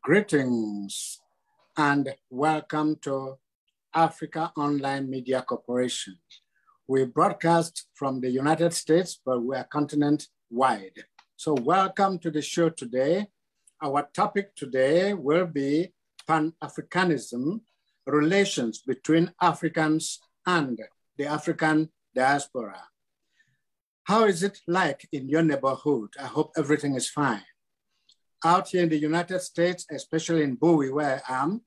Greetings and welcome to Africa Online Media Corporation. We broadcast from the United States, but we are continent-wide. So welcome to the show today. Our topic today will be Pan-Africanism, relations between Africans and the African diaspora. How is it like in your neighborhood? I hope everything is fine. Out here in the United States, especially in Bowie, where I am,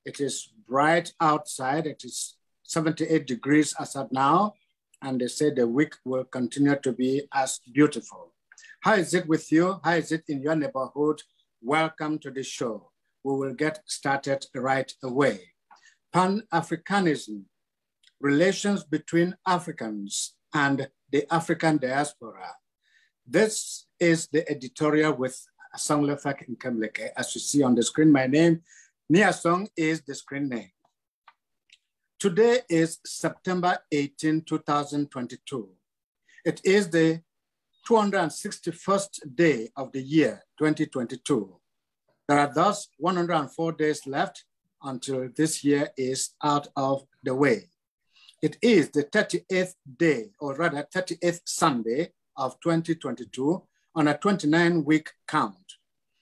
it is bright outside. It is 78 degrees as of now, and they say the week will continue to be as beautiful. How is it with you? How is it in your neighborhood? Welcome to the show. We will get started right away. Pan-Africanism, relations between Africans and the African diaspora. This is the editorial with Asonglefac and Nkemleke. As you see on the screen, my name, Niasong, is the screen name. Today is September 18, 2022. It is the 261st day of the year 2022. There are thus 104 days left until this year is out of the way. It is the 38th day, or rather 38th Sunday of 2022, on a 29-week count.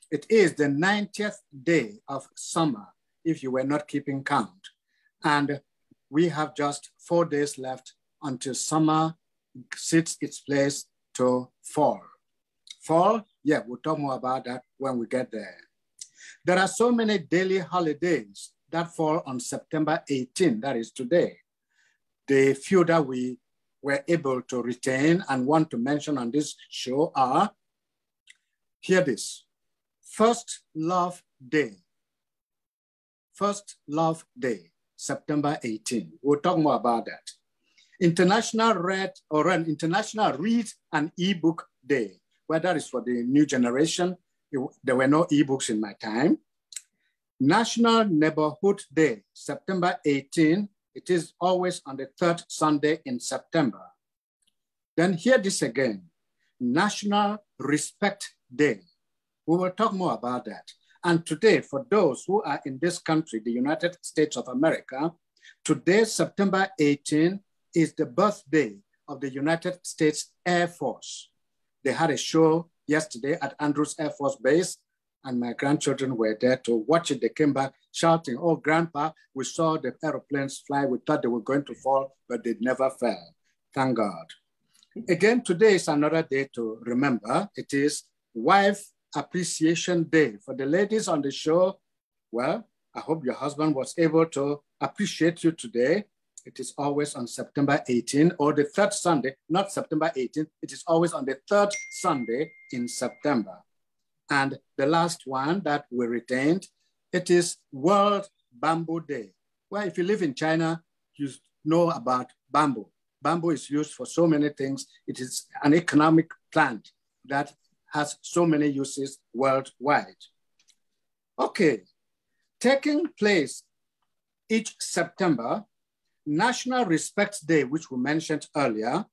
It is the 90th day of summer, if you were not keeping count. And we have just 4 days left until summer sits its place to fall. Fall, yeah, we'll talk more about that when we get there. There are so many daily holidays that fall on September 18, that is today. The few that we were able to retain and want to mention on this show are, hear this, First Love Day. First Love Day, September 18. We'll talk more about that. International Read and eBook Day, where that is for the new generation. There were no ebooks in my time. National Neighborhood Day, September 18. It is always on the third Sunday in September. Then hear this again, National Respect Day. We will talk more about that. And today, for those who are in this country, the United States of America, today, September 18, is the birthday of the United States Air Force. They had a show yesterday at Andrews Air Force Base, and my grandchildren were there to watch it. They came back shouting, "Oh, Grandpa, we saw the aeroplanes fly. We thought they were going to fall, but they never fell. Thank God." Again, today is another day to remember. It is Wife Appreciation Day. For the ladies on the show, well, I hope your husband was able to appreciate you today. It is always on September 18 or the third Sunday, not September 18. It is always on the third Sunday in September. And the last one that we retained, it is World Bamboo Day. Well, if you live in China, you know about bamboo. Bamboo is used for so many things. It is an economic plant that has so many uses worldwide. Okay, taking place each September, National Respect Day, which we mentioned earlier,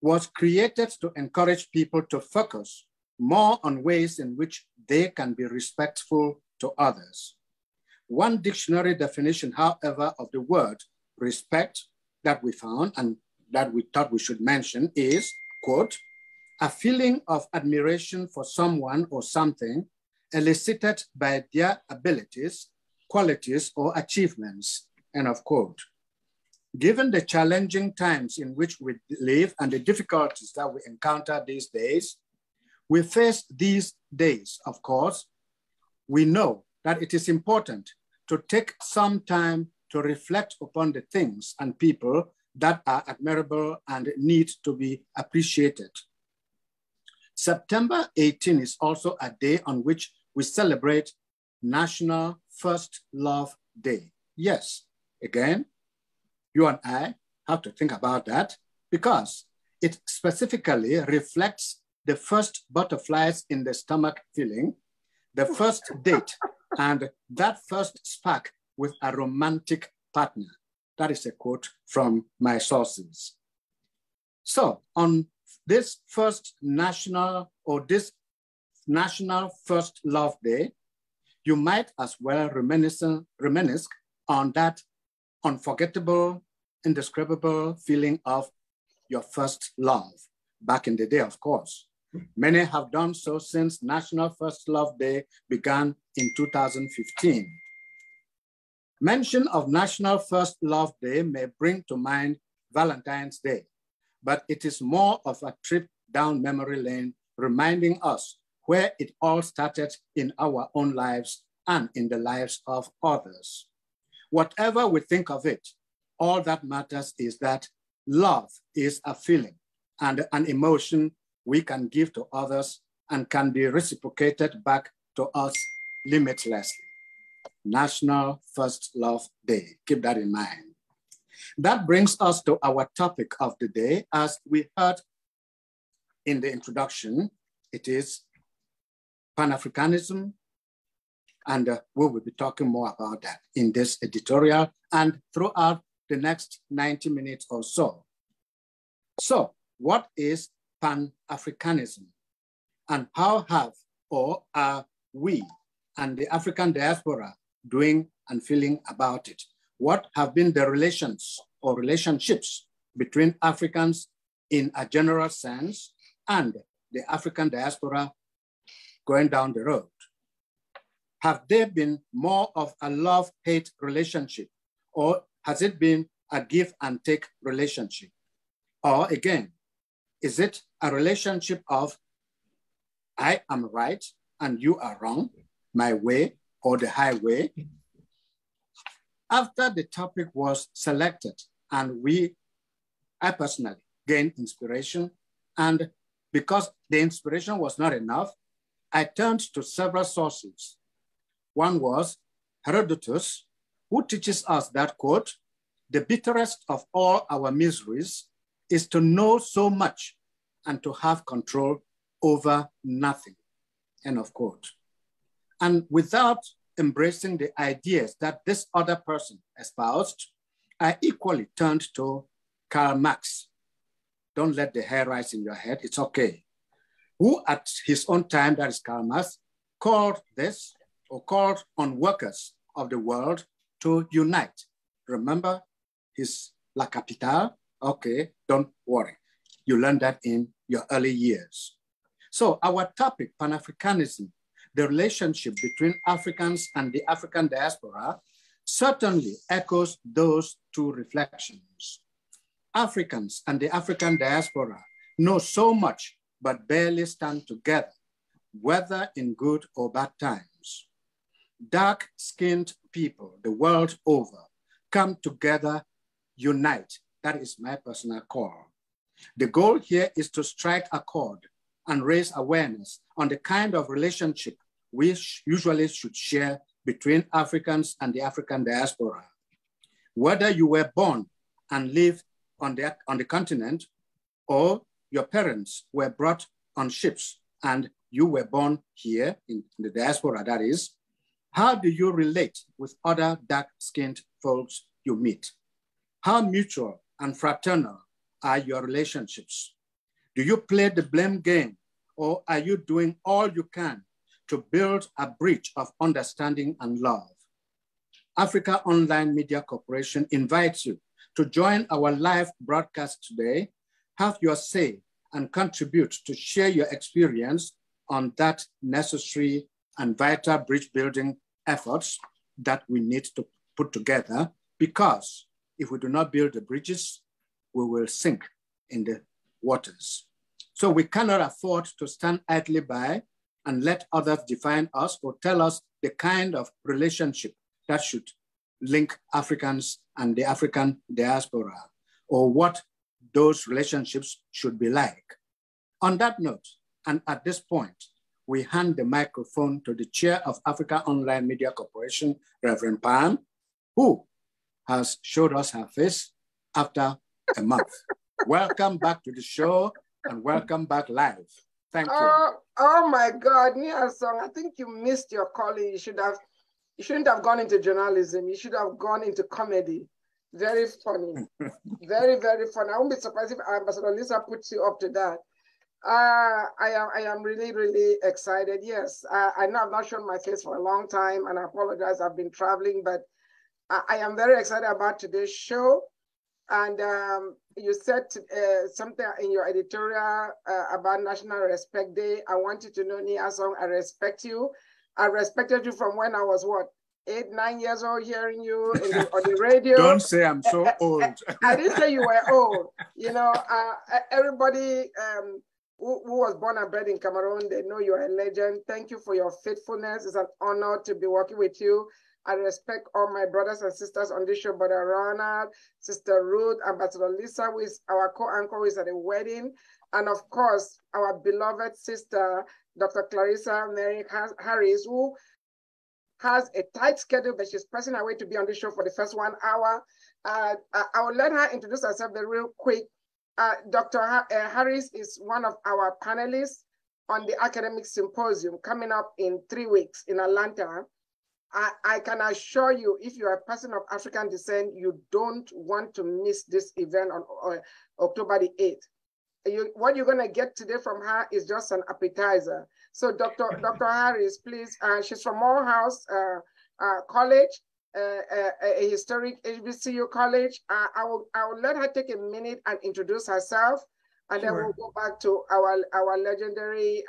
was created to encourage people to focus more on ways in which they can be respectful to others. One dictionary definition, however, of the word respect that we found and that we thought we should mention is, quote, a feeling of admiration for someone or something elicited by their abilities, qualities, or achievements, end of quote. Given the challenging times in which we live and the difficulties that we encounter these days, we face these days, of course, we know that it is important to take some time to reflect upon the things and people that are admirable and need to be appreciated. September 18 is also a day on which we celebrate National First Love Day. Yes, again, you and I have to think about that because it specifically reflects the first butterflies in the stomach feeling, the first date, and that first spark with a romantic partner. That is a quote from my sources. So on this first national First Love Day, you might as well reminisce on that unforgettable, indescribable feeling of your first love, back in the day, of course. Many have done so since National First Love Day began in 2015. Mention of National First Love Day may bring to mind Valentine's Day, but it is more of a trip down memory lane, reminding us where it all started in our own lives and in the lives of others. Whatever we think of it, all that matters is that love is a feeling and an emotion we can give to others and can be reciprocated back to us limitlessly. National First Love Day, keep that in mind. That brings us to our topic of the day. As we heard in the introduction, it is Pan-Africanism, and we will be talking more about that in this editorial and throughout the next 90 minutes or so. So, what is Pan-Africanism, and how have or are we and the African diaspora doing and feeling about it? What have been the relations or relationships between Africans in a general sense and the African diaspora going down the road? Have they been more of a love-hate relationship, or has it been a give and take relationship? Or again, is it a relationship of I am right and you are wrong, my way or the highway? After the topic was selected and I personally gained inspiration, and because the inspiration was not enough, I turned to several sources. One was Herodotus, who teaches us that, quote, "The bitterest of all our miseries is to know so much and to have control over nothing," end of quote. And without embracing the ideas that this other person espoused, I equally turned to Karl Marx. Don't let the hair rise in your head, it's okay. Who at his own time, that is Karl Marx, called on workers of the world to unite. Remember his La Capitale? Okay, don't worry. You learned that in your early years. So our topic, Pan-Africanism, the relationship between Africans and the African diaspora, certainly echoes those two reflections. Africans and the African diaspora know so much, but barely stand together, whether in good or bad times. Dark-skinned people the world over come together, unite. That is my personal call. The goal here is to strike a chord and raise awareness on the kind of relationship we usually should share between Africans and the African diaspora. Whether you were born and live on the continent, or your parents were brought on ships and you were born here in the diaspora, that is, how do you relate with other dark-skinned folks you meet? How mutual and fraternal are your relationships? Do you play the blame game, or are you doing all you can to build a bridge of understanding and love? Africa Online Media Corporation invites you to join our live broadcast today, have your say, and contribute to share your experience on that necessary and vital bridge building efforts that we need to put together, because if we do not build the bridges, we will sink in the waters. So we cannot afford to stand idly by and let others define us or tell us the kind of relationship that should link Africans and the African diaspora, or what those relationships should be like. On that note, and at this point, we hand the microphone to the chair of Africa Online Media Corporation, Reverend Pam, who has showed us her face after a month. Welcome back to the show, and welcome back live. Thank you. Oh my God, Nia Song, I think you missed your calling. You shouldn't have gone into journalism. You should have gone into comedy. Very funny. Very, very funny. I won't be surprised if Ambassador Lisa puts you up to that. I am really, really excited. Yes, I know I've not shown my face for a long time, and I apologize. I've been traveling, but I am very excited about today's show. And you said something in your editorial about National Respect Day. I want you to know, Nia Song, I respect you. I respected you from when I was, what, 8, 9 years old, hearing you on the radio. Don't say I'm so old. I didn't say you were old. You know, everybody who was born and bred in Cameroon, they know you're a legend. Thank you for your faithfulness. It's an honor to be working with you. I respect all my brothers and sisters on this show, Brother Ronald, Sister Ruth, Ambassador Lisa, who is our co-anchor, who is at the wedding, and of course, our beloved sister, Dr. Clarissa Mary Harris, who has a tight schedule, but she's pressing her way to be on the show for the first 1 hour. I will let her introduce herself real quick. Dr. Harris is one of our panelists on the academic symposium coming up in 3 weeks in Atlanta. I can assure you, if you're a person of African descent, you don't want to miss this event on October the 8th. What you're going to get today from her is just an appetizer. So Dr. Harris, please, she's from Morehouse College, a historic HBCU college. I will let her take a minute and introduce herself, and then we'll go back to our legendary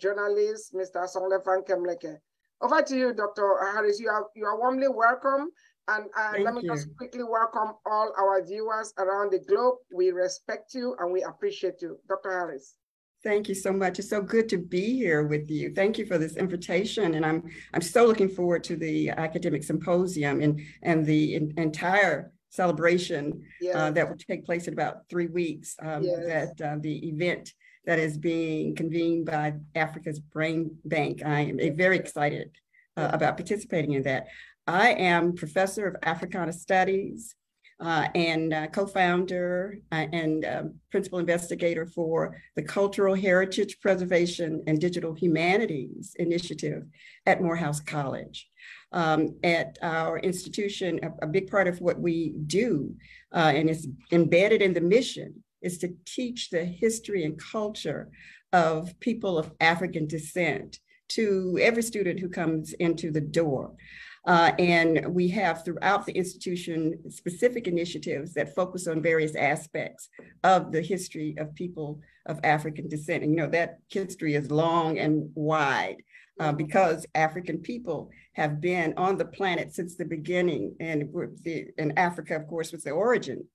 journalist, Mr. Asonglefac Nkemleke. Over to you, Dr. Harris. You are warmly welcome. And let me just quickly welcome all our viewers around the globe. We respect you and we appreciate you. Dr. Harris. Thank you so much. It's so good to be here with you. Thank you for this invitation. And I'm so looking forward to the academic symposium and the entire celebration that will take place in about 3 weeks. That the event that is being convened by Africa's Brain Bank. I am very excited about participating in that. I am professor of Africana Studies and co-founder and principal investigator for the Cultural Heritage Preservation and Digital Humanities Initiative at Morehouse College. At our institution, a big part of what we do, and it's embedded in the mission, is to teach the history and culture of people of African descent to every student who comes into the door. And we have throughout the institution specific initiatives that focus on various aspects of the history of people of African descent. And you know, that history is long and wide because African people have been on the planet since the beginning. And Africa, of course, was the origin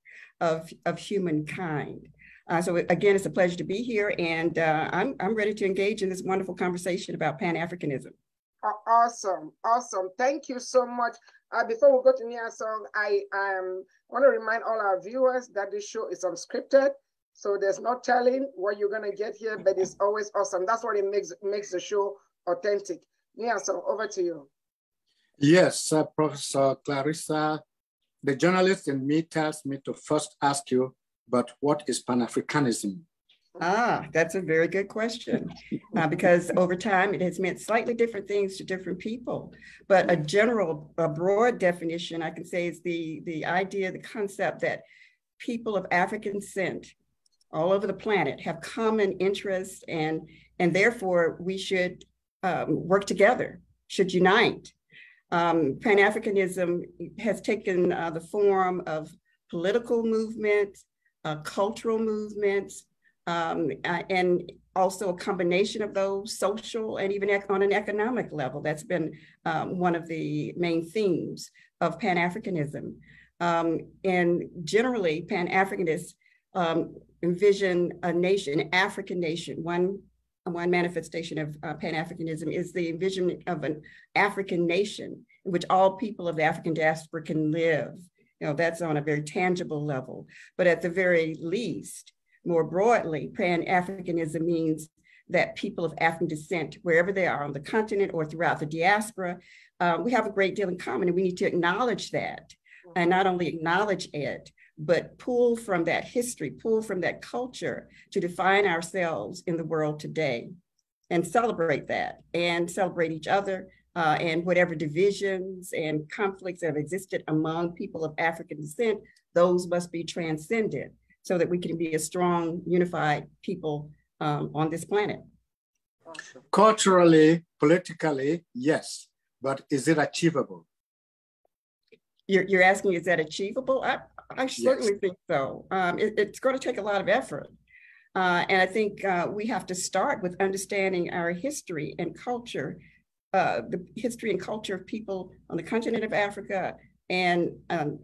of humankind. So again, it's a pleasure to be here, and I'm ready to engage in this wonderful conversation about Pan-Africanism. Awesome, awesome. Thank you so much. Before we go to Nia Song, I want to remind all our viewers that this show is unscripted, so there's no telling what you're going to get here, but it's always awesome. That's what it makes the show authentic. Nia Song, over to you. Yes, Professor Clarissa, the journalist in me tells me to first ask you, but what is Pan-Africanism? That's a very good question, because over time it has meant slightly different things to different people. But a broad definition I can say is the idea, the concept that people of African descent all over the planet have common interests, and therefore we should work together, should unite. Pan-Africanism has taken the form of political movements, cultural movements, and also a combination of those, social and even on an economic level. That's been one of the main themes of Pan-Africanism. And generally, Pan-Africanists envision a nation, an African nation. One manifestation of Pan-Africanism is the envisionment of an African nation in which all people of the African diaspora can live. You know, that's on a very tangible level. But at the very least, more broadly, Pan-Africanism means that people of African descent, wherever they are on the continent or throughout the diaspora, we have a great deal in common, and we need to acknowledge that. And not only acknowledge it, but pull from that history, pull from that culture to define ourselves in the world today, and celebrate that, and celebrate each other, and whatever divisions and conflicts that have existed among people of African descent, those must be transcended so that we can be a strong, unified people on this planet. Culturally, politically, yes, but is it achievable? You're asking, is that achievable? I certainly think so. It's going to take a lot of effort. And I think we have to start with understanding our history and culture, the history and culture of people on the continent of Africa and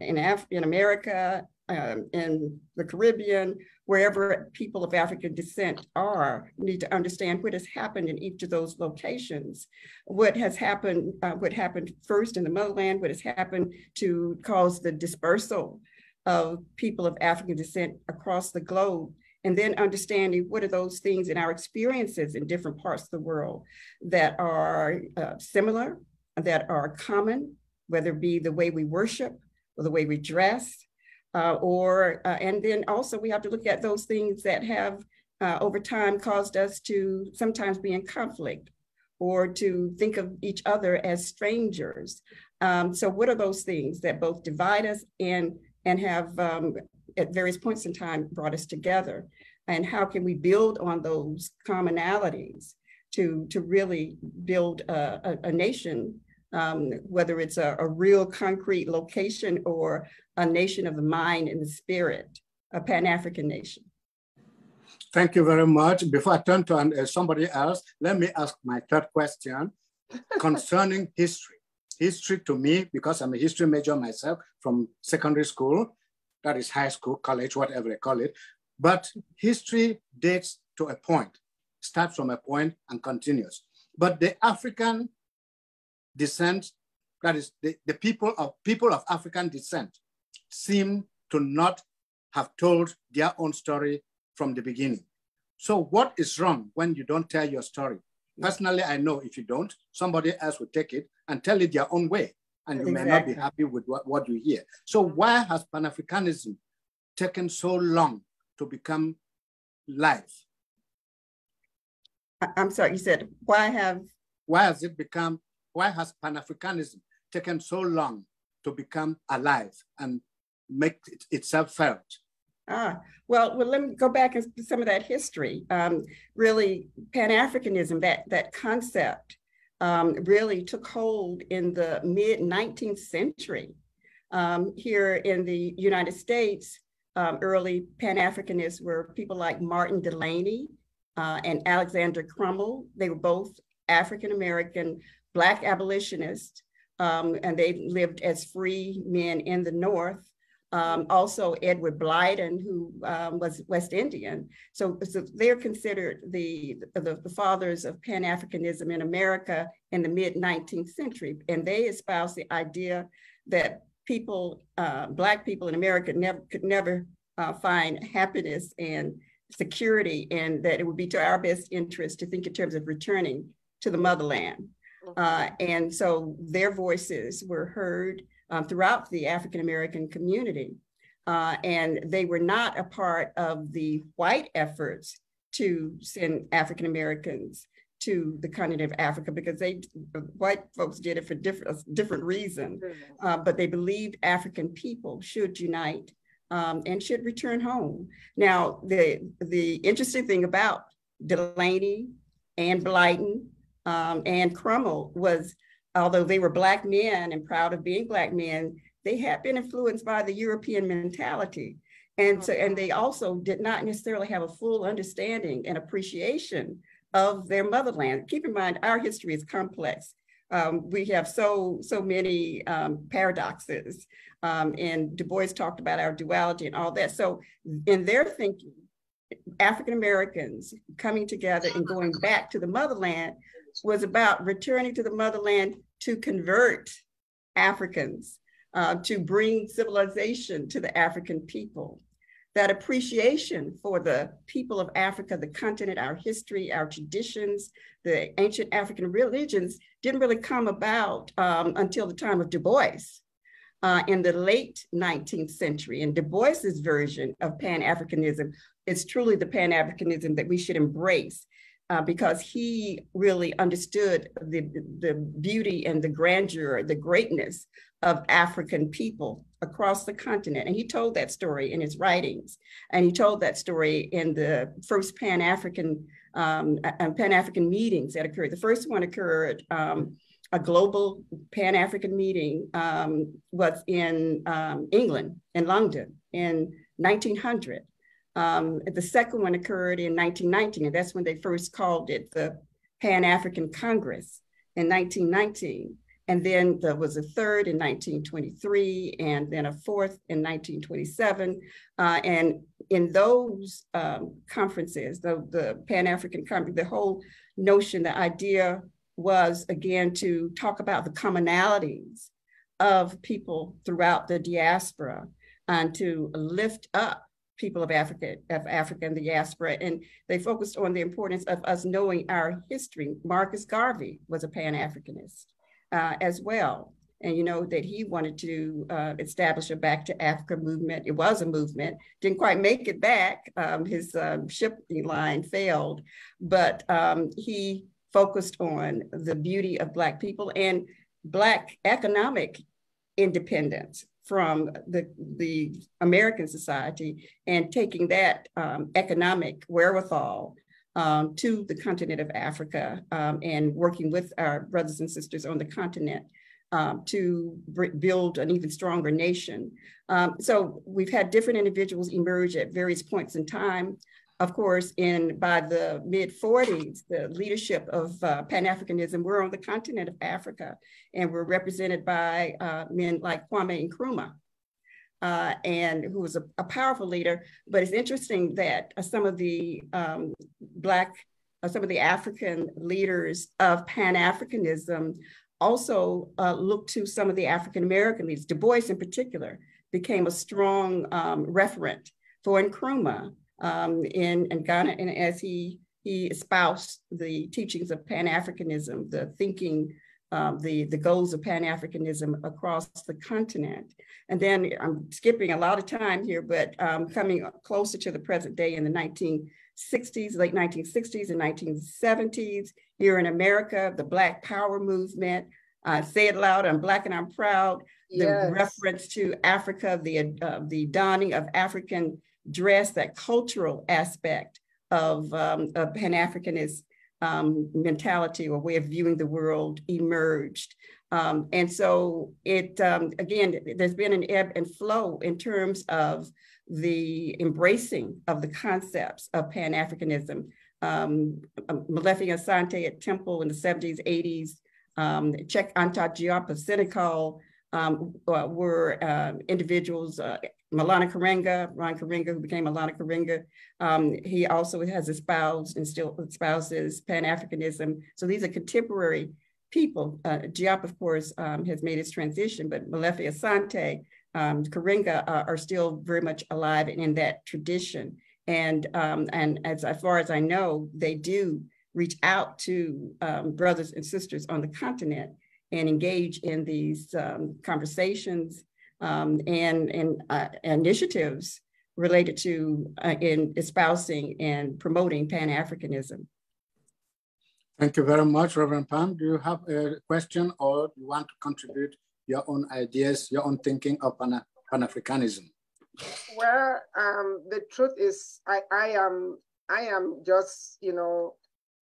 in America, in the Caribbean, wherever people of African descent are. We need to understand what has happened in each of those locations, what happened first in the motherland, what has happened to cause the dispersal of people of African descent across the globe, and then understanding what are those things in our experiences in different parts of the world that are similar, that are common, whether it be the way we worship or the way we dress, and then also we have to look at those things that have over time caused us to sometimes be in conflict or to think of each other as strangers. So what are those things that both divide us and have at various points in time brought us together? And how can we build on those commonalities to really build a nation, whether it's a real concrete location or a nation of the mind and the spirit, a Pan-African nation? Thank you very much. Before I turn to somebody else, let me ask my third question concerning history. History to me, because I'm a history major myself from secondary school, that is high school, college, whatever they call it. But history dates to a point, starts from a point and continues. But the African descent, that is the people of African descent, seem to not have told their own story from the beginning. So what is wrong when you don't tell your story? Personally, I know if you don't, somebody else will take it and tell it their own way, and you may not be happy with what you hear. So why has Pan-Africanism taken so long to become live? I'm sorry, you said, why has Pan-Africanism taken so long to become alive and make itself felt? Well, let me go back into some of that history. Really, Pan-Africanism, that concept really took hold in the mid-19th century. Here in the United States, early Pan-Africanists were people like Martin Delany and Alexander Crummell. They were both African-American Black abolitionists, and they lived as free men in the North. Also Edward Blyden, who was West Indian. So they're considered the fathers of Pan-Africanism in America in the mid-19th century. And they espoused the idea that people, Black people in America could never find happiness and security, and that it would be to our best interest to think in terms of returning to the motherland. And so their voices were heard throughout the African-American community. And they were not a part of the white efforts to send African-Americans to the continent of Africa, because white folks did it for different reasons, but they believed African people should unite and should return home. Now, the interesting thing about Delany and Blyden and Crummell was, although they were Black men and proud of being Black men, they had been influenced by the European mentality. And so, and they also did not necessarily have a full understanding and appreciation of their motherland. Keep in mind, our history is complex. We have so many paradoxes, and Du Bois talked about our duality and all that. So in their thinking, African-Americans coming together and going back to the motherland was about returning to the motherland to convert Africans, to bring civilization to the African people. That appreciation for the people of Africa, the continent, our history, our traditions, the ancient African religions didn't really come about until the time of Du Bois in the late 19th century. And Du Bois's version of Pan-Africanism is truly the Pan-Africanism that we should embrace. because he really understood the beauty and the grandeur, the greatness of African people across the continent. And he told that story in his writings. And he told that story in the first Pan-African meetings that occurred. The first one occurred, a global Pan-African meeting was in England, in London, in 1900. The second one occurred in 1919, and that's when they first called it the Pan-African Congress in 1919. And then there was a third in 1923, and then a fourth in 1927. And in those conferences, the Pan-African Conference, the whole notion, the idea was, again, to talk about the commonalities of people throughout the diaspora and to lift up people of Africa and the diaspora. And they focused on the importance of us knowing our history. Marcus Garvey was a Pan-Africanist as well. And you know that he wanted to establish a Back to Africa movement. It was a movement, didn't quite make it back. His shipping line failed, but he focused on the beauty of Black people and Black economic independence from the American society, and taking that economic wherewithal to the continent of Africa and working with our brothers and sisters on the continent to build an even stronger nation. So we've had different individuals emerge at various points in time. Of course, by the mid-40s, the leadership of Pan-Africanism, we're on the continent of Africa, and we're represented by men like Kwame Nkrumah, and who was a powerful leader. But it's interesting that some of the African leaders of Pan-Africanism also looked to some of the African-American leaders. Du Bois in particular became a strong referent for Nkrumah in Ghana, and as he espoused the teachings of Pan-Africanism, the thinking, the goals of Pan-Africanism across the continent. And then I'm skipping a lot of time here, but coming closer to the present day in the 1960s, late 1960s and 1970s, here in America, the Black Power movement, say it loud, I'm Black and I'm proud, yes. The reference to Africa, the donning of African dress, that cultural aspect of Pan-Africanist mentality or way of viewing the world emerged. And so it, again, there's been an ebb and flow in terms of the embracing of the concepts of Pan-Africanism. Nkemleke Asante at Temple in the 70s, 80s, Cheikh Anta Diop of Senegal were individuals, Maulana Karenga, Ron Karenga, who became Maulana Karenga. He also has espoused and still espouses Pan-Africanism. So these are contemporary people. Diop, of course, has made his transition, but Nkemleke Asante, Karenga are still very much alive in that tradition. And as far as I know, they do reach out to brothers and sisters on the continent and engage in these conversations and initiatives related to in espousing and promoting Pan-Africanism. Thank you very much, Reverend Pam. Do you have a question or you want to contribute your own ideas, your own thinking of Pan-Africanism? Well, the truth is, I am just, you know,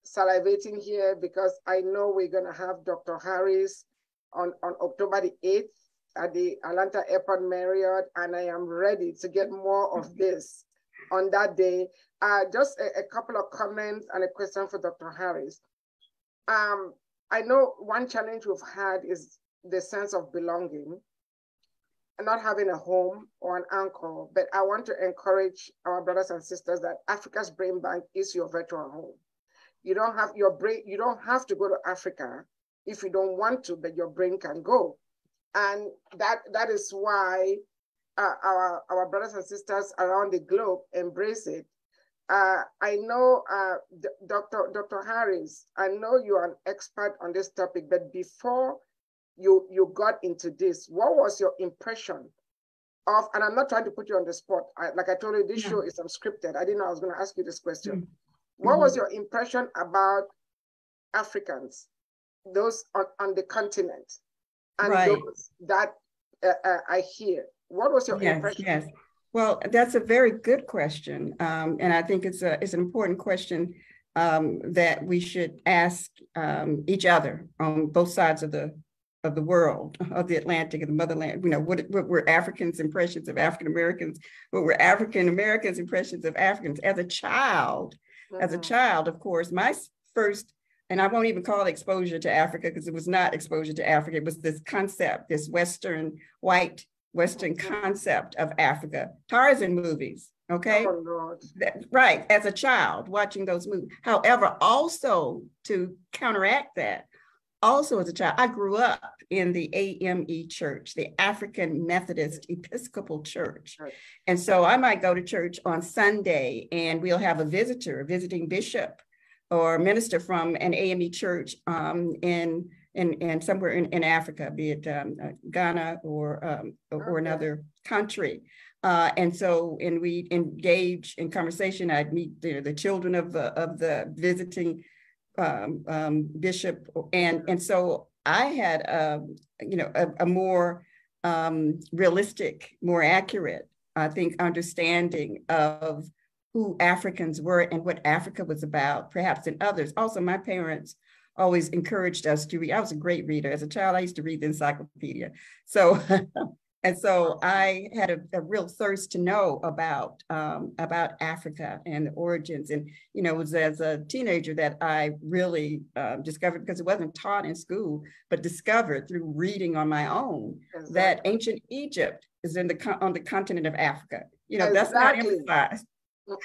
salivating here because I know we're going to have Dr. Harris on October the 8th at the Atlanta Airport Marriott, and I am ready to get more of this on that day. Just a couple of comments and a question for Dr. Harris. I know one challenge we've had is the sense of belonging and not having a home or an anchor, but I want to encourage our brothers and sisters that Africa's Brain Bank is your virtual home. You don't have your brain, you don't have to go to Africa if you don't want to, but your brain can go. And that is why our brothers and sisters around the globe embrace it. I know, Dr. Harris, I know you are an expert on this topic, but before you got into this, what was your impression of, and I'm not trying to put you on the spot, like I told you, this show is unscripted. I didn't know I was going to ask you this question. What was your impression about Africans, those on the continent, and those that I hear? What was your impression? Yes. Well, that's a very good question, and I think it's an important question that we should ask each other on both sides of the world, of the Atlantic and the motherland. You know, what were Africans' impressions of African Americans? What were African Americans' impressions of Africans? As a child, of course, my first, and I won't even call it exposure to Africa because it was not exposure to Africa. It was this concept, this Western concept of Africa, Tarzan movies. Okay. Oh, Lord. Right. As a child watching those movies. However, also to counteract that, also as a child, I grew up in the AME church, the African Methodist Episcopal Church. Right. And so I might go to church on Sunday and we'll have a visiting bishop or minister from an AME church in somewhere in Africa, be it Ghana or another country. And we engage in conversation. I'd meet the children of the visiting bishop, and so I had a more realistic, more accurate, I think, understanding of who Africans were and what Africa was about, perhaps than others. Also, my parents always encouraged us to read. I was a great reader. As a child, I used to read the encyclopedia. So I had a real thirst to know about Africa and the origins. And, it was as a teenager that I really discovered, because it wasn't taught in school, but discovered through reading on my own, that ancient Egypt is on the continent of Africa. That's not emphasized.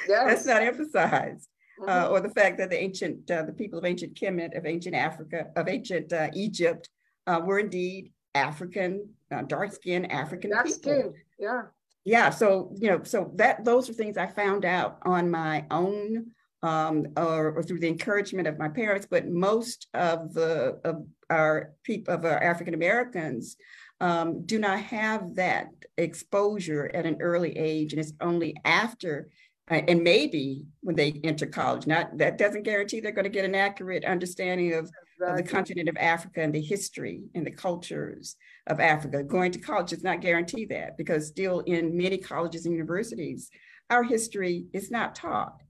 Yes. That's not emphasized. Or the fact that the people of ancient Kemet, of ancient Africa, of ancient Egypt were indeed African, dark-skinned African people. Yeah. So those are things I found out on my own, or through the encouragement of my parents. But most of our African Americans do not have that exposure at an early age, and it's only after. And maybe when they enter college. That doesn't guarantee they're going to get an accurate understanding of the continent of Africa and the history and the cultures of Africa. Going to college does not guarantee that, because still in many colleges and universities, our history is not taught.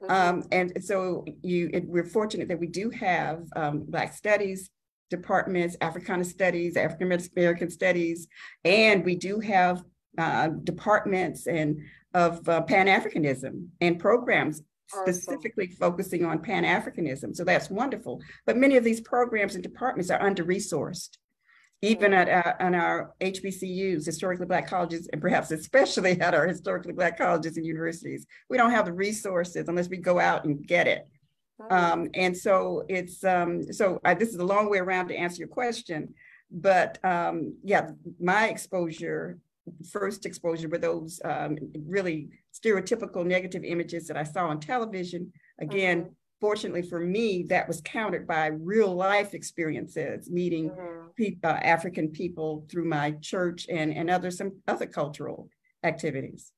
And so we're fortunate that we do have Black Studies departments, Africana Studies, African American Studies, and we do have departments of Pan-Africanism and programs specifically focusing on Pan-Africanism. So that's wonderful. But many of these programs and departments are under-resourced, even at our HBCUs, historically Black colleges, and perhaps especially at our historically Black colleges and universities. We don't have the resources unless we go out and get it. And so it's, this is a long way around to answer your question, but my first exposure were those really stereotypical negative images that I saw on television. Again, fortunately for me, that was countered by real life experiences, meeting African people through my church and some other cultural activities.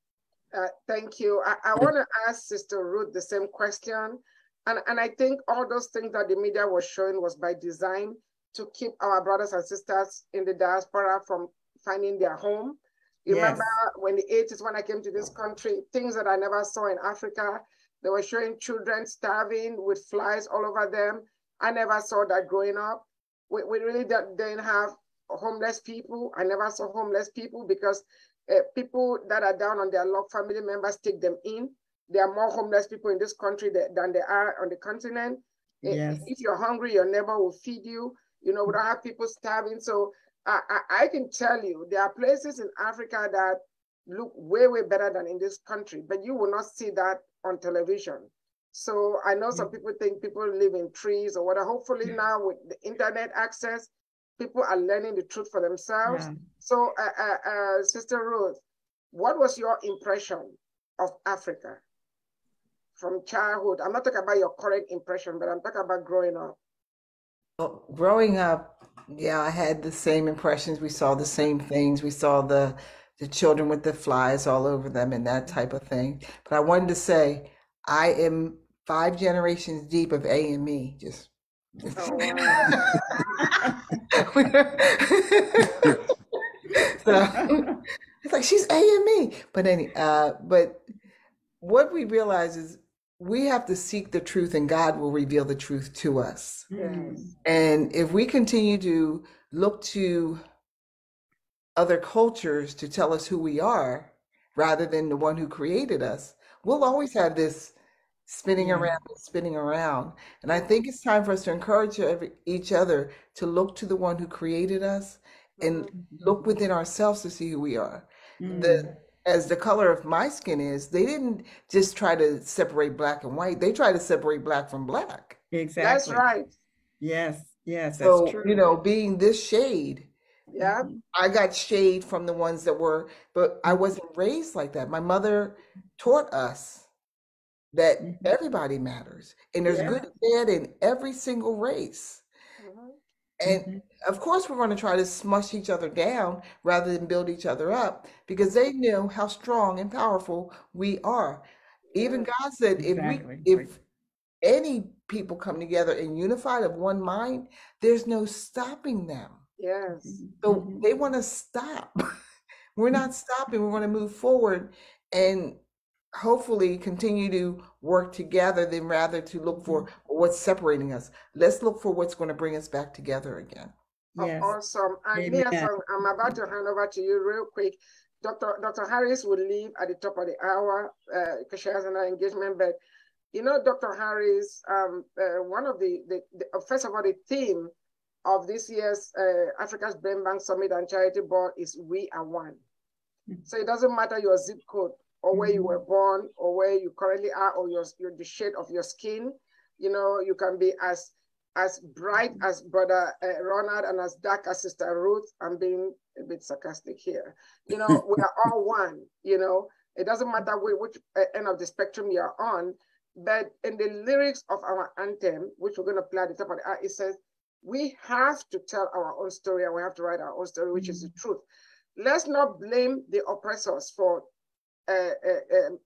Thank you. I want to ask Sister Ruth the same question. And I think all those things that the media was showing was by design to keep our brothers and sisters in the diaspora from finding their home. You remember when the 80s, when I came to this country, things that I never saw in Africa, they were showing children starving with flies all over them. I never saw that growing up. We really didn't have homeless people. I never saw homeless people because people that are down on their luck, family members take them in. There are more homeless people in this country than there are on the continent. Yes. If you're hungry, your neighbor will feed you. We don't have people starving. So I can tell you, there are places in Africa that look way, way better than in this country, but you will not see that on television. So I know some people think people live in trees or whatever. Hopefully now with the internet access, people are learning the truth for themselves. Yeah. So Sister Ruth, what was your impression of Africa from childhood? I'm not talking about your current impression, but I'm talking about growing up. Well, growing up, I had the same impressions. We saw the same things. We saw the children with the flies all over them and that type of thing. But I wanted to say, I am 5 generations deep of A and me. Just. Oh, wow. So it's like she's A and me. But what we realize is we have to seek the truth, and God will reveal the truth to us. Yes. And if we continue to look to other cultures to tell us who we are, rather than the one who created us, we'll always have this spinning around and spinning around. And I think it's time for us to encourage each other to look to the one who created us and look within ourselves to see who we are. As the color of my skin is, they didn't just try to separate black and white. They tried to separate black from black. Exactly. That's right. Yes, that's true. You know, being this shade, Yeah. I got shade from the ones that were, but I wasn't raised like that. My mother taught us that everybody matters, and there's good and bad in every single race. And of course, we're going to try to smush each other down rather than build each other up, because they knew how strong and powerful we are. Even God said, if any people come together and unified of one mind, there's no stopping them. Yes. So they want to stop. We're not stopping. We want to move forward and hopefully continue to work together than rather to look for what's separating us. Let's look for what's going to bring us back together again. Yes. Awesome. And I'm about to hand over to you real quick. Dr. Harris will leave at the top of the hour because she has another engagement. But you know, Dr. Harris, one of the first of all, the theme of this year's Africa's Brain Bank Summit and Charity Board is "We Are One." So it doesn't matter your zip code, or where you were born, or where you currently are, or the shade of your skin. You know, you can be as bright as Brother Ronald and as dark as Sister Ruth. I'm being a bit sarcastic here. You know, we are all one. You know, it doesn't matter which end of the spectrum you're on. But in the lyrics of our anthem, which we're going to play at the top of the hour, it says, we have to tell our own story, and we have to write our own story, which is the truth. Let's not blame the oppressors for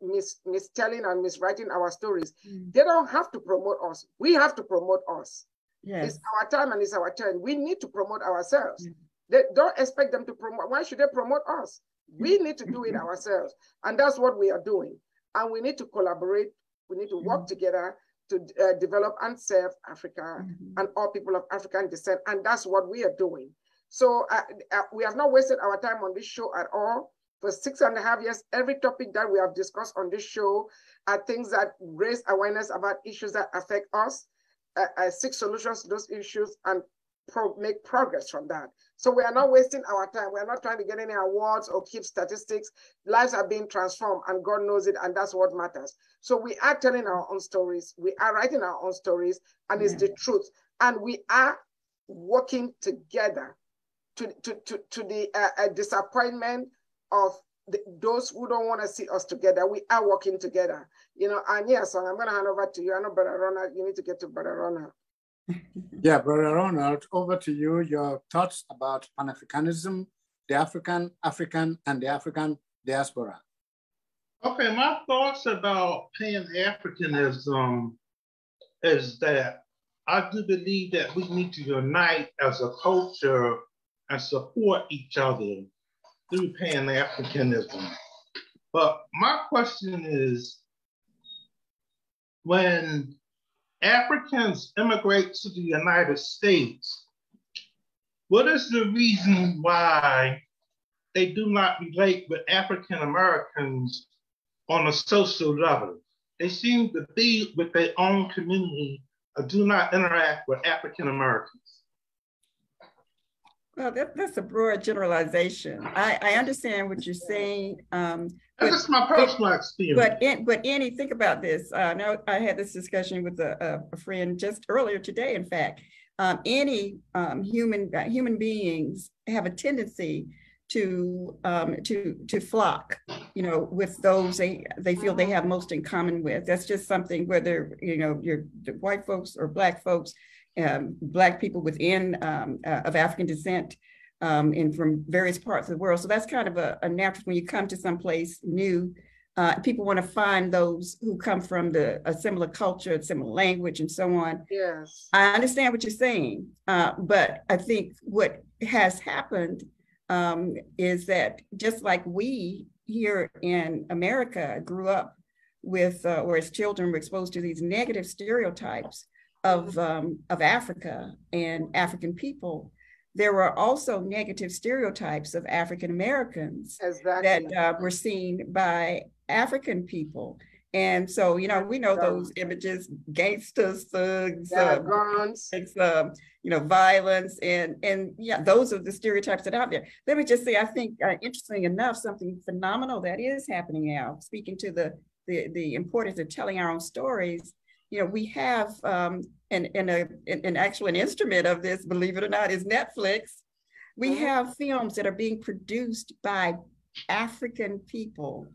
mistelling and miswriting our stories. They don't have to promote us. We have to promote us. Yes. It's our time and it's our turn. We need to promote ourselves. They don't expect them to promote. Why should they promote us? We need to do it ourselves. And that's what we are doing. And we need to collaborate. We need to work together to develop and serve Africa and all people of African descent. And that's what we are doing. So we have not wasted our time on this show at all. For 6.5 years, every topic that we have discussed on this show are things that raise awareness about issues that affect us, seek solutions to those issues, and make progress from that. So we are not wasting our time. We are not trying to get any awards or keep statistics. Lives are being transformed, and God knows it, and that's what matters. So we are telling our own stories. We are writing our own stories, and it's the truth. And we are working together to the disappointment of those who don't want to see us together. We are working together. You know, and yes, I'm going to hand over to you. I know, Brother Ronald, you need to get to Brother Ronald. Yeah, Brother Ronald, over to you. Your thoughts about Pan-Africanism, the African, and the African diaspora. Okay, my thoughts about Pan-Africanism is that I do believe that we need to unite as a culture and support each other through Pan-Africanism. But my question is, when Africans immigrate to the United States, what is the reason why they do not relate with African Americans on a social level? They seem to be with their own community or do not interact with African Americans. Well, that's a broad generalization. I understand what you're saying. That's my personal experience. But Annie, think about this. I know I had this discussion with a friend just earlier today. In fact, any human beings have a tendency to flock, you know, with those they feel they have most in common with. That's just something, whether you're the white folks or Black folks. Black people within of African descent and from various parts of the world. So that's kind of a natural when you come to some place new People want to find those who come from a similar culture, a similar language, and so on. Yes. I understand what you're saying, but I think what has happened is that just like we here in America grew up with, or as children were exposed to these negative stereotypes of Africa and African people, there were also negative stereotypes of African Americans that were seen by African people. And so, you know, we know those images, gangsters, thugs, guns, violence, and yeah, those are the stereotypes that are out there. Let me just say, I think, interesting enough, something phenomenal that is happening now, speaking to the importance of telling our own stories. You know, we have an actual instrument of this, believe it or not, is Netflix. We have films that are being produced by African people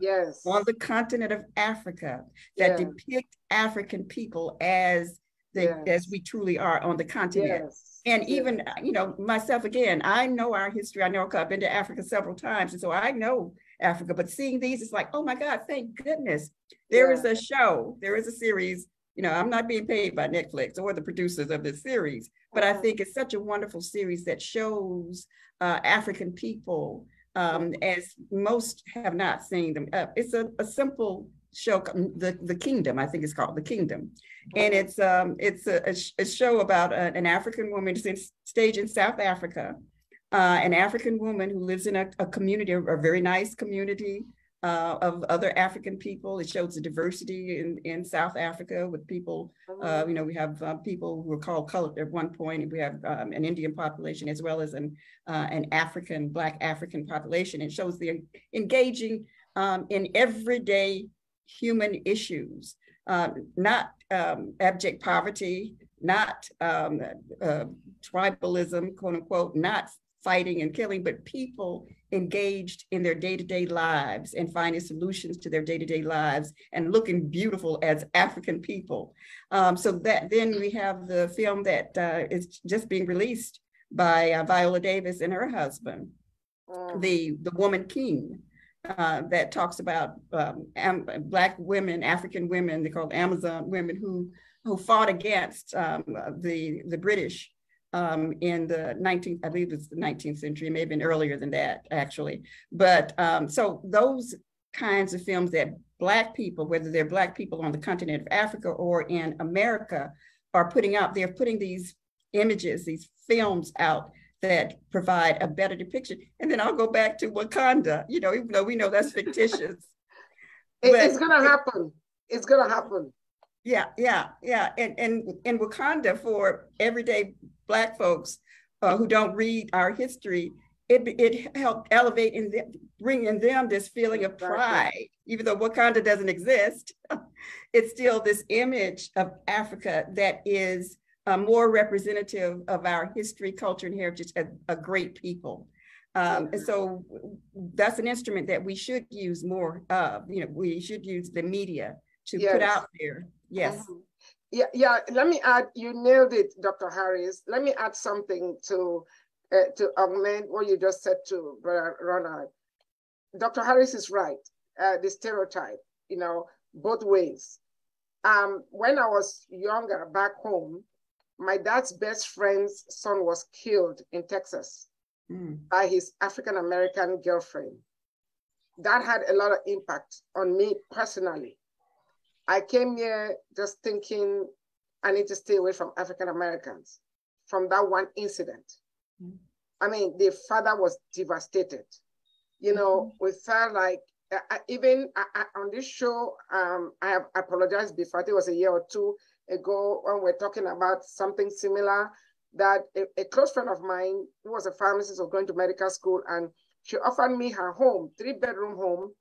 on the continent of Africa that depict African people as we truly are on the continent. And even, you know, myself, again, I know our history. I know I've been to Africa several times, and so I know Africa, but seeing these, it's like, oh my God, thank goodness. There is a show, there is a series. You know, I'm not being paid by Netflix or the producers of this series, but I think it's such a wonderful series that shows African people as most have not seen them. It's a simple show, the Kingdom, I think it's called The Kingdom, and it's a show about an African woman. It's staged in South Africa, an African woman who lives in a community, a very nice community of other African people. It shows the diversity in South Africa with people. You know, we have people who were called colored at one point, and we have an Indian population as well as an Black African population. It shows the engaging in everyday human issues, not abject poverty, not tribalism, quote unquote, not fighting and killing, but people engaged in their day-to-day lives and finding solutions to their day-to-day lives and looking beautiful as African people. So that then we have the film that is just being released by Viola Davis and her husband, the Woman King, that talks about Black women, African women, they call Amazon women, who fought against the British in the 19th, I believe it's the 19th century, it may have been earlier than that, actually. But so those kinds of films that Black people, whether they're Black people on the continent of Africa or in America, are putting out, they're putting these images, these films out that provide a better depiction. And then I'll go back to Wakanda, you know, even though we know that's fictitious. It's gonna happen. It's gonna happen. Yeah. And in Wakanda, for everyday Black folks who don't read our history, it helped elevate and bring in them this feeling of pride. Even though Wakanda doesn't exist, it's still this image of Africa that is more representative of our history, culture, and heritage as a great people. And so that's an instrument that we should use more of. You know, we should use the media to put out there. Yes. Yeah. Let me add. You nailed it, Dr. Harris. Let me add something to augment what you just said to Brother Ronald. Dr. Harris is right. The stereotype, you know, both ways. When I was younger back home, my dad's best friend's son was killed in Texas by his African-American girlfriend. That had a lot of impact on me personally. I came here just thinking I need to stay away from African-Americans from that one incident. I mean, the father was devastated. You know, we felt like, even on this show, I have apologized before, I think it was a year or two ago when we're talking about something similar, that a close friend of mine, who was a pharmacist, was going to medical school, and she offered me her home, 3-bedroom home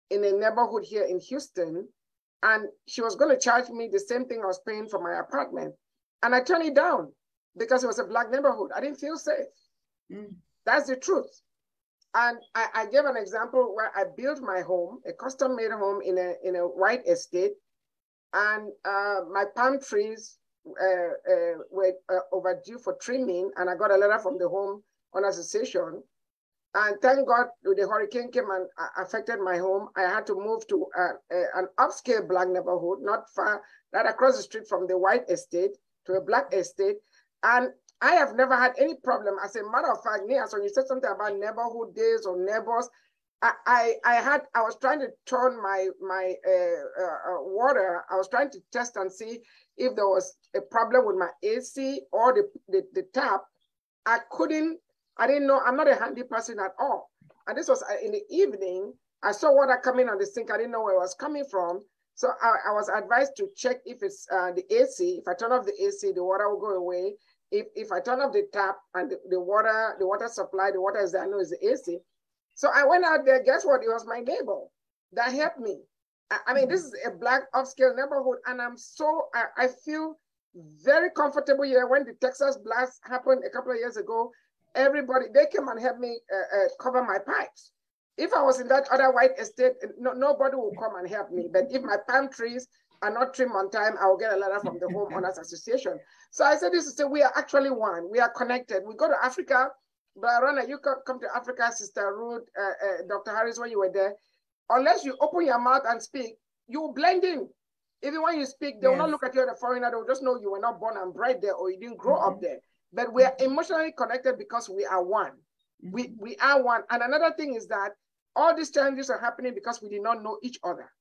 in a neighborhood here in Houston. And she was going to charge me the same thing I was paying for my apartment. And I turned it down because it was a Black neighborhood. I didn't feel safe. That's the truth. And I gave an example where I built my home, a custom-made home in a white estate. And my palm trees were overdue for trimming. And I got a letter from the home owner association. And thank God the hurricane came and affected my home. I had to move to an upscale Black neighborhood, not far, right across the street from the white estate to a Black estate. And I have never had any problem. As a matter of fact, Nia, so you said something about neighborhood days or neighbors. I was trying to turn my water. I was trying to test and see if there was a problem with my AC or the tap. I didn't know. I'm not a handy person at all. And this was in the evening. I saw water coming on the sink. I didn't know where it was coming from. So I was advised to check if it's the AC. If I turn off the AC, the water will go away. If I turn off the tap and the water supply, the water is there, I know it's the AC. So I went out there, guess what? It was my neighbor that helped me. I mean, this is a Black upscale neighborhood, and I feel very comfortable here. When the Texas blast happened a couple of years ago, everybody, they came and helped me cover my pipes. If I was in that other white estate, nobody will come and help me. But if my palm trees are not trimmed on time, I will get a letter from the Homeowners Association. So I said this to say, we are actually one. We are connected. We go to Africa. Barona, you come to Africa, Sister Ruth, Dr. Harris, when you were there. Unless you open your mouth and speak, you will blend in. Even when you speak, they will not look at you as a foreigner. They will just know you were not born and bred there or you didn't grow up there. But we are emotionally connected because we are one. We are one. And another thing is that all these challenges are happening because we did not know each other.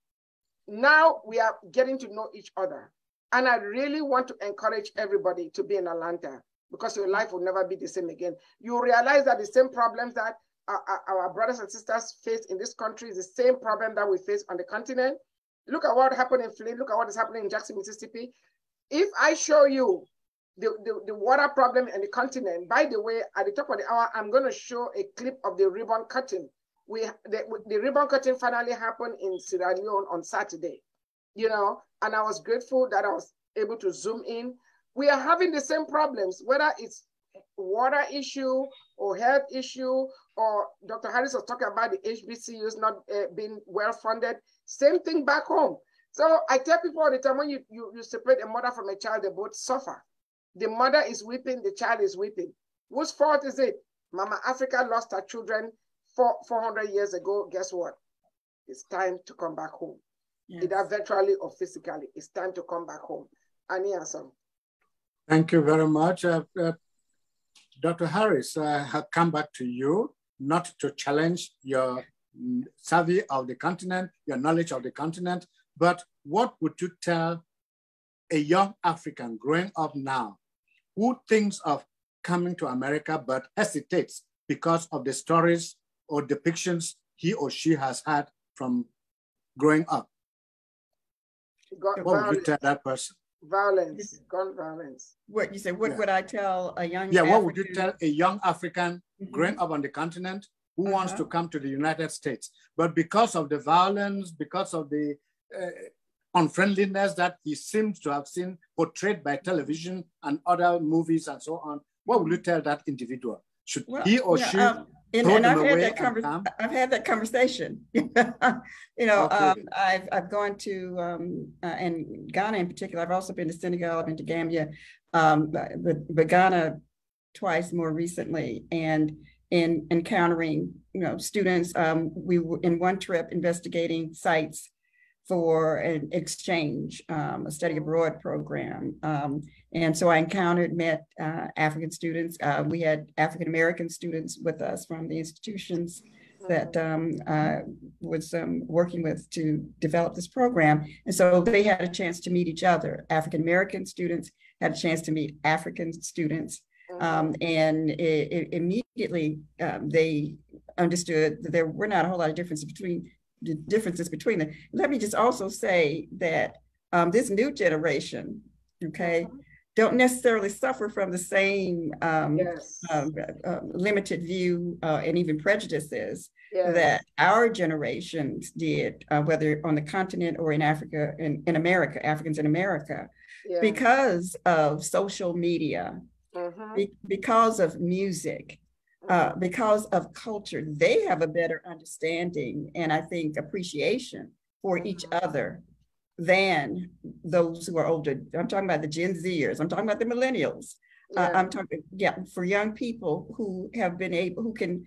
Now we are getting to know each other. And I really want to encourage everybody to be in Atlanta, because your life will never be the same again. You realize that the same problems that our brothers and sisters face in this country is the same problem that we face on the continent. Look at what happened in Flint. Look at what is happening in Jackson, Mississippi. If I show you the water problem in the continent, by the way, at the top of the hour, I'm going to show a clip of the ribbon cutting. The ribbon cutting finally happened in Sierra Leone on Saturday, and I was grateful that I was able to zoom in. We are having the same problems, whether it's water issue or health issue, or Dr. Harris was talking about the HBCUs not being well funded. Same thing back home. So I tell people all the time, when you separate a mother from a child, they both suffer. The mother is weeping, the child is weeping. Whose fault is it? Mama Africa lost her children 400 years ago. Guess what? It's time to come back home. Yes. Either virtually or physically. It's time to come back home. Ani Asong. Thank you very much. Dr. Harris, I have come back to you, not to challenge your savvy of the continent, your knowledge of the continent, but what would you tell a young African growing up now who thinks of coming to America but hesitates because of the stories or depictions he or she has had from growing up? What would you tell that person? Violence, gun violence. What you say? What would I tell a young? Yeah, what would you tell a young African growing up on the continent who wants to come to the United States, but because of the violence, because of the unfriendliness that he seems to have seen portrayed by television and other movies and so on, what would you tell that individual? Should he or she and I've had that conversation. I've gone to and Ghana in particular. I've also been to Senegal. I've been to Gambia, but Ghana twice more recently, and in encountering students. We were in one trip investigating sites for an exchange, a study abroad program. And so I met African students. We had African American students with us from the institutions that was working with to develop this program. And so they had a chance to meet each other. African American students had a chance to meet African students. And immediately they understood that there were not a whole lot of differences between them. Let me just also say that this new generation, don't necessarily suffer from the same limited view and even prejudices that our generations did, whether on the continent or in Africa, in America, Africans in America, because of social media, because of music, because of culture. They have a better understanding and I think appreciation for each other than those who are older. I'm talking about the Gen Zers. I'm talking about the millennials. I'm talking, for young people who have been able, who can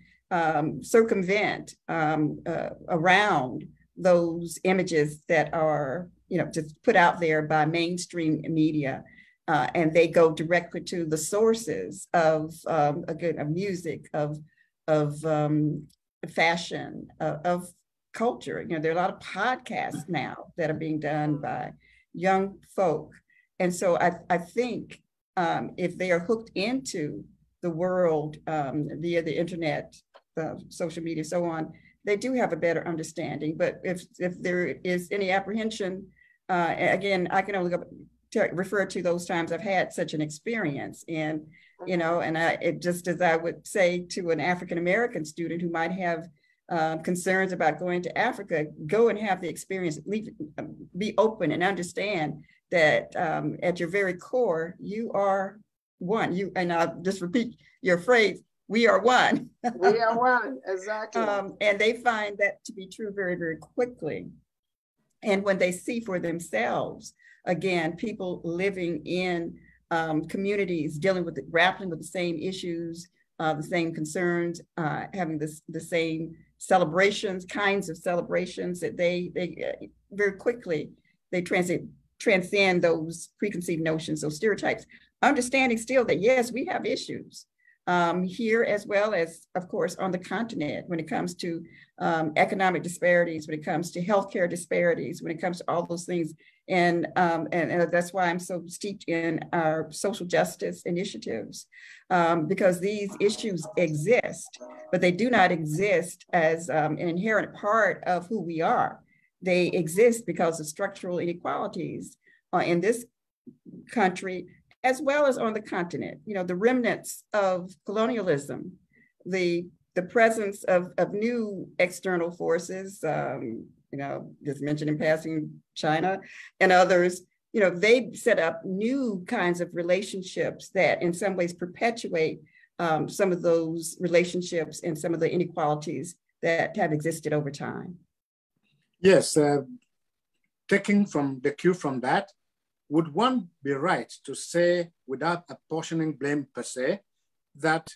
circumvent around those images that are, just put out there by mainstream media. And they go directly to the sources of, again, of music, of fashion, of culture. There are a lot of podcasts now that are being done by young folk. And so I think if they are hooked into the world via the internet, social media, so on, they do have a better understanding. But if there is any apprehension, again, I can only refer to those times I've had such an experience. And, and just as I would say to an African-American student who might have concerns about going to Africa, go and have the experience, be open and understand that at your very core, you are one. And I'll just repeat your phrase, we are one. We are one, exactly. And they find that to be true very, very quickly. And when they see for themselves, again, people living in communities grappling with the same issues, the same concerns, having the same kinds of celebrations, that they very quickly, they transcend those preconceived notions, those stereotypes, understanding still that, yes, we have issues here as well as, of course, on the continent when it comes to economic disparities, when it comes to healthcare disparities, when it comes to all those things. And that's why I'm so steeped in our social justice initiatives, because these issues exist, but they do not exist as an inherent part of who we are. They exist because of structural inequalities in this country, as well as on the continent. The remnants of colonialism, the presence of new external forces, just mentioned in passing, China and others, they set up new kinds of relationships that in some ways perpetuate some of those relationships and some of the inequalities that have existed over time. Yes, taking from the cue from that, would one be right to say, without apportioning blame per se, that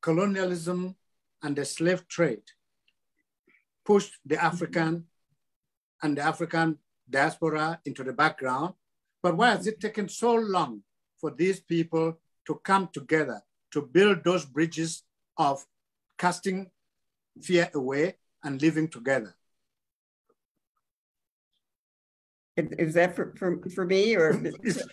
colonialism and the slave trade pushed the African and the African diaspora into the background? But why has it taken so long for these people to come together, to build those bridges of casting fear away and living together? Is that for me or?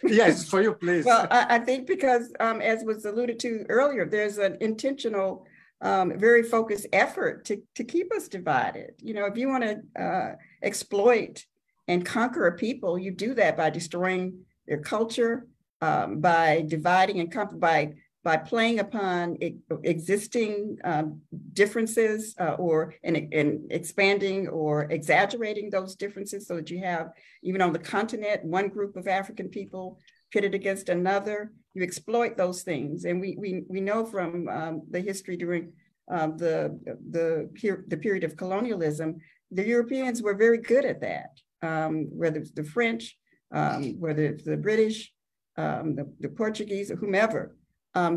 Yes, for you, please. Well, I think because as was alluded to earlier, there's an intentional, very focused effort to keep us divided. If you want to exploit and conquer a people, you do that by destroying their culture, by dividing and by playing upon existing differences and expanding or exaggerating those differences so that you have, even on the continent, one group of African people pitted against another. You exploit those things. And we know from the history during the period of colonialism, the Europeans were very good at that, whether it's the French, whether it's the British, the Portuguese, or whomever.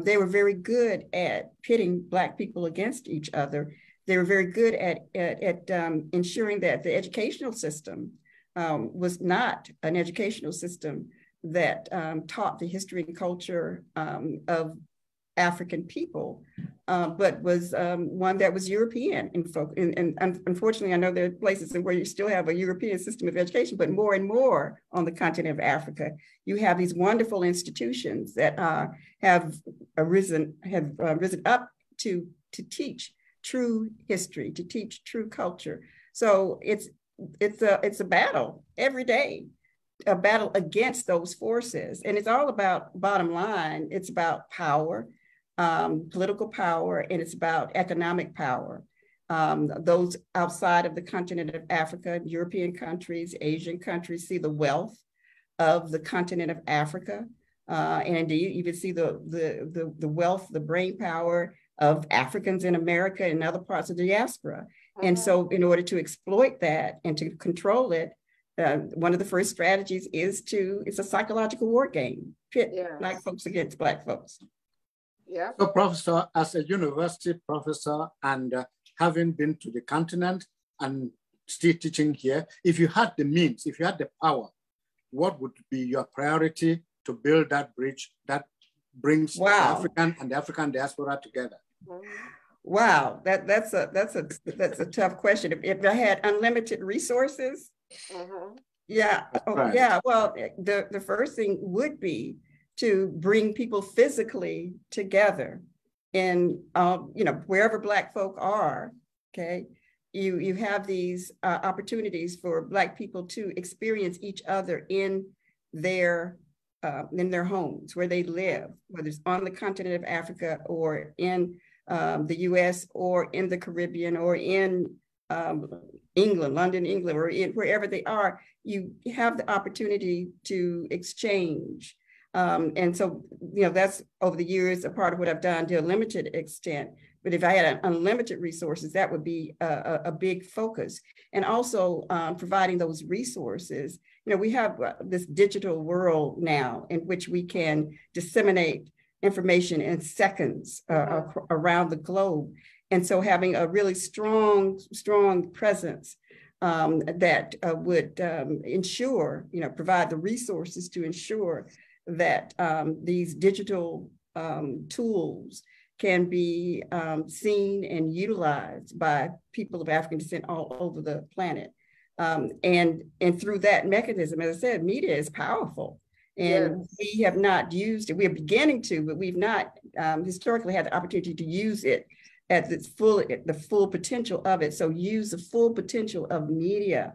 They were very good at pitting Black people against each other. They were very good at ensuring that the educational system was not an educational system that taught the history and culture of African people, but was one that was European in focus. And unfortunately, I know there are places where you still have a European system of education, but more and more on the continent of Africa, you have these wonderful institutions that have risen up to teach true history, to teach true culture. So it's a battle every day, a battle against those forces. And it's all about, bottom line, it's about power, political power, and it's about economic power. Those outside of the continent of Africa, European countries, Asian countries, see the wealth of the continent of Africa. And indeed, even see the wealth, the brain power of Africans in America and other parts of the diaspora. And so in order to exploit that and to control it, one of the first strategies it's a psychological war game, pit Black folks against Black folks. Yeah. So, Professor, as a university professor and having been to the continent and still teaching here, if you had the means, if you had the power, what would be your priority to build that bridge that brings the African and the African diaspora together? Wow, that's a tough question. If I had unlimited resources, yeah, right. Yeah. Well, the first thing would be to bring people physically together, in wherever Black folk are. Okay, you have these opportunities for Black people to experience each other in their homes where they live, whether it's on the continent of Africa or in the US or in the Caribbean or in England, London, England, or in wherever they are. You have the opportunity to exchange. And so, that's over the years a part of what I've done to a limited extent. But if I had unlimited resources, that would be a big focus. And also providing those resources. We have this digital world now in which we can disseminate information in seconds around the globe. And so having a really strong presence that would ensure, provide the resources to ensure that these digital tools can be seen and utilized by people of African descent all over the planet. And through that mechanism, as I said, media is powerful. And we have not used it. We are beginning to, but we've not historically had the opportunity to use it at the full potential of it. So use the full potential of media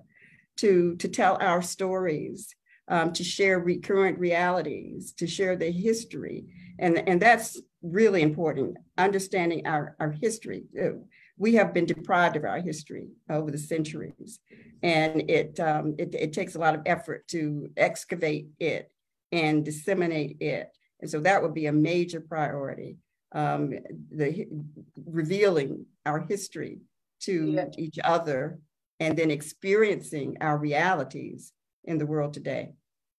to tell our stories, to share current realities, to share the history. And that's really important, understanding our history. We have been deprived of our history over the centuries. And it takes a lot of effort to excavate it and disseminate it. And so that would be a major priority, revealing our history to each other and then experiencing our realities in the world today.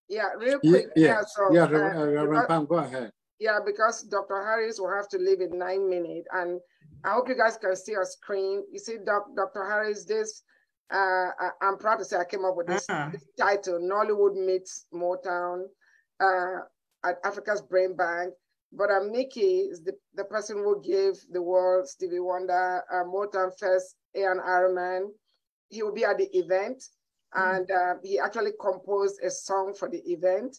Yeah, real quick. Reverend Pam, go ahead. Yeah, because Dr. Harris will have to leave in 9 minutes. And I hope you guys can see our screen. You see, Dr. Harris, I'm proud to say I came up with this title, Nollywood Meets Motown at Africa's Brain Bank. But Mickey is the person who gave the world Stevie Wonder Motown first A&R man. He will be at the event, and he actually composed a song for the event.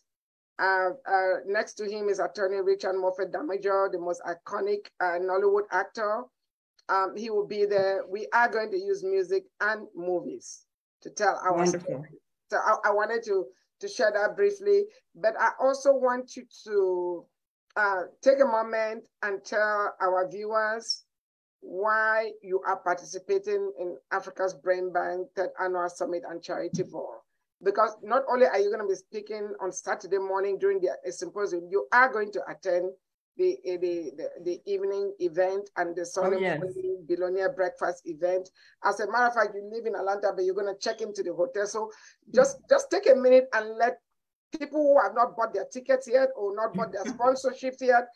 Next to him is attorney Richard Moffett Damager, the most iconic Nollywood actor. He will be there. We are going to use music and movies to tell our story. So I wanted to share that briefly, but I also want you to take a moment and tell our viewers why you are participating in Africa's Brain Bank Third Annual Summit and Charity Ball. Because not only are you going to be speaking on Saturday morning during the symposium, you are going to attend the evening event and the Sunday morning billionaire breakfast event. As a matter of fact, you live in Atlanta, but you're going to check into the hotel. So just take a minute and let people who have not bought their tickets yet or not bought their sponsorships yet,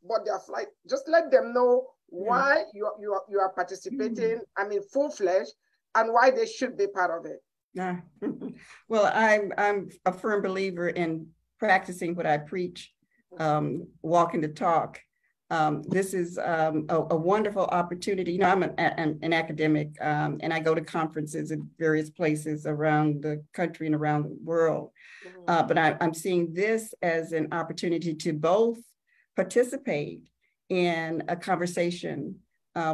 bought their flight, just let them know why you are participating, full-fledged, and why they should be part of it. Yeah. Well, I'm a firm believer in practicing what I preach, walking the talk. This is a wonderful opportunity. I'm an academic, and I go to conferences in various places around the country and around the world. But I'm seeing this as an opportunity to both participate in a conversation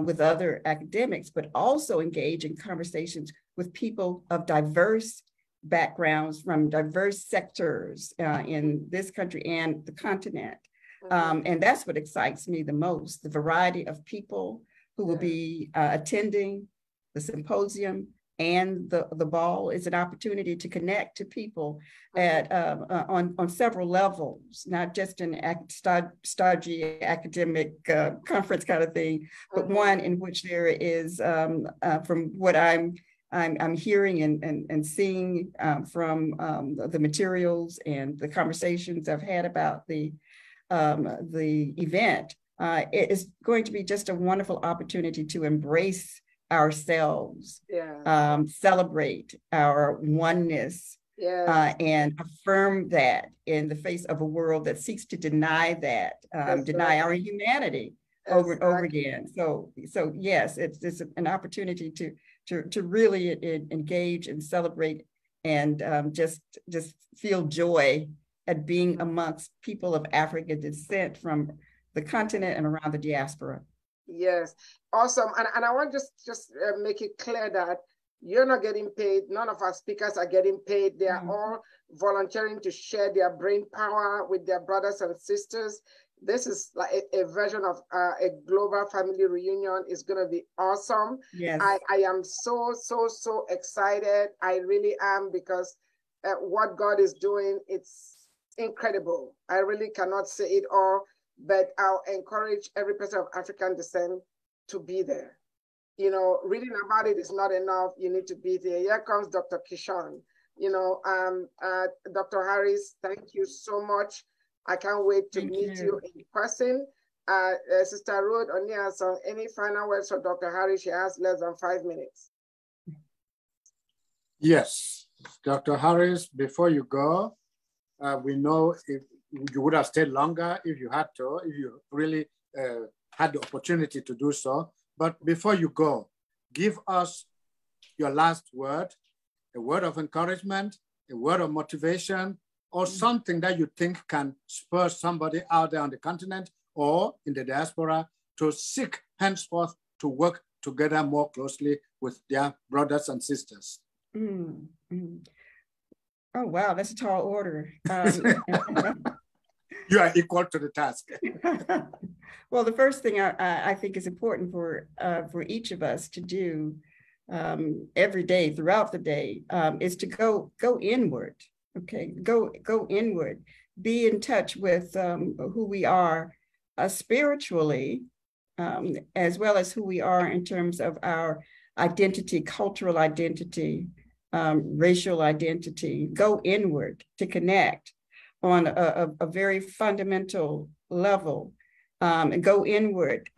with other academics, but also engage in conversations with people of diverse backgrounds from diverse sectors in this country and the continent. And that's what excites me the most, the variety of people who will be attending the symposium and the ball. Is an opportunity to connect to people at on several levels, not just an stodgy academic conference kind of thing, but one in which there is, from what I'm hearing and seeing from the materials and the conversations I've had about the event, it is going to be just a wonderful opportunity to embrace ourselves, celebrate our oneness, and affirm that in the face of a world that seeks to deny that, deny our humanity over and over again. So yes, it's an opportunity to really engage and celebrate and just feel joy at being amongst people of African descent from the continent and around the diaspora. Yes, awesome. And I want just make it clear that you're not getting paid. None of our speakers are getting paid. They are all volunteering to share their brain power with their brothers and sisters. This is like a version of a global family reunion. It's going to be awesome. Yes. I am so excited. I really am, because what God is doing, it's incredible. I really cannot say it all, but I'll encourage every person of African descent to be there. You know, reading about it is not enough. You need to be there. Here comes Dr. Kishan. You know, Dr. Harris, thank you so much. I can't wait to meet you in person. Sister Ruth Oniason, any final words for Dr. Harris? She has less than 5 minutes. Yes, Dr. Harris, before you go, we know if you would have stayed longer if you had to, if you really had the opportunity to do so. But before you go, give us your last word, a word of encouragement, a word of motivation, or something that you think can spur somebody out there on the continent or in the diaspora to seek henceforth to work together more closely with their brothers and sisters. Oh, wow, that's a tall order. You are equal to the task. Well, the first thing I think is important for each of us to do every day, throughout the day, is to go inward. Okay, go inward. Be in touch with who we are spiritually, as well as who we are in terms of our identity, cultural identity, racial identity. Go inward to connect on a very fundamental level, and go inward,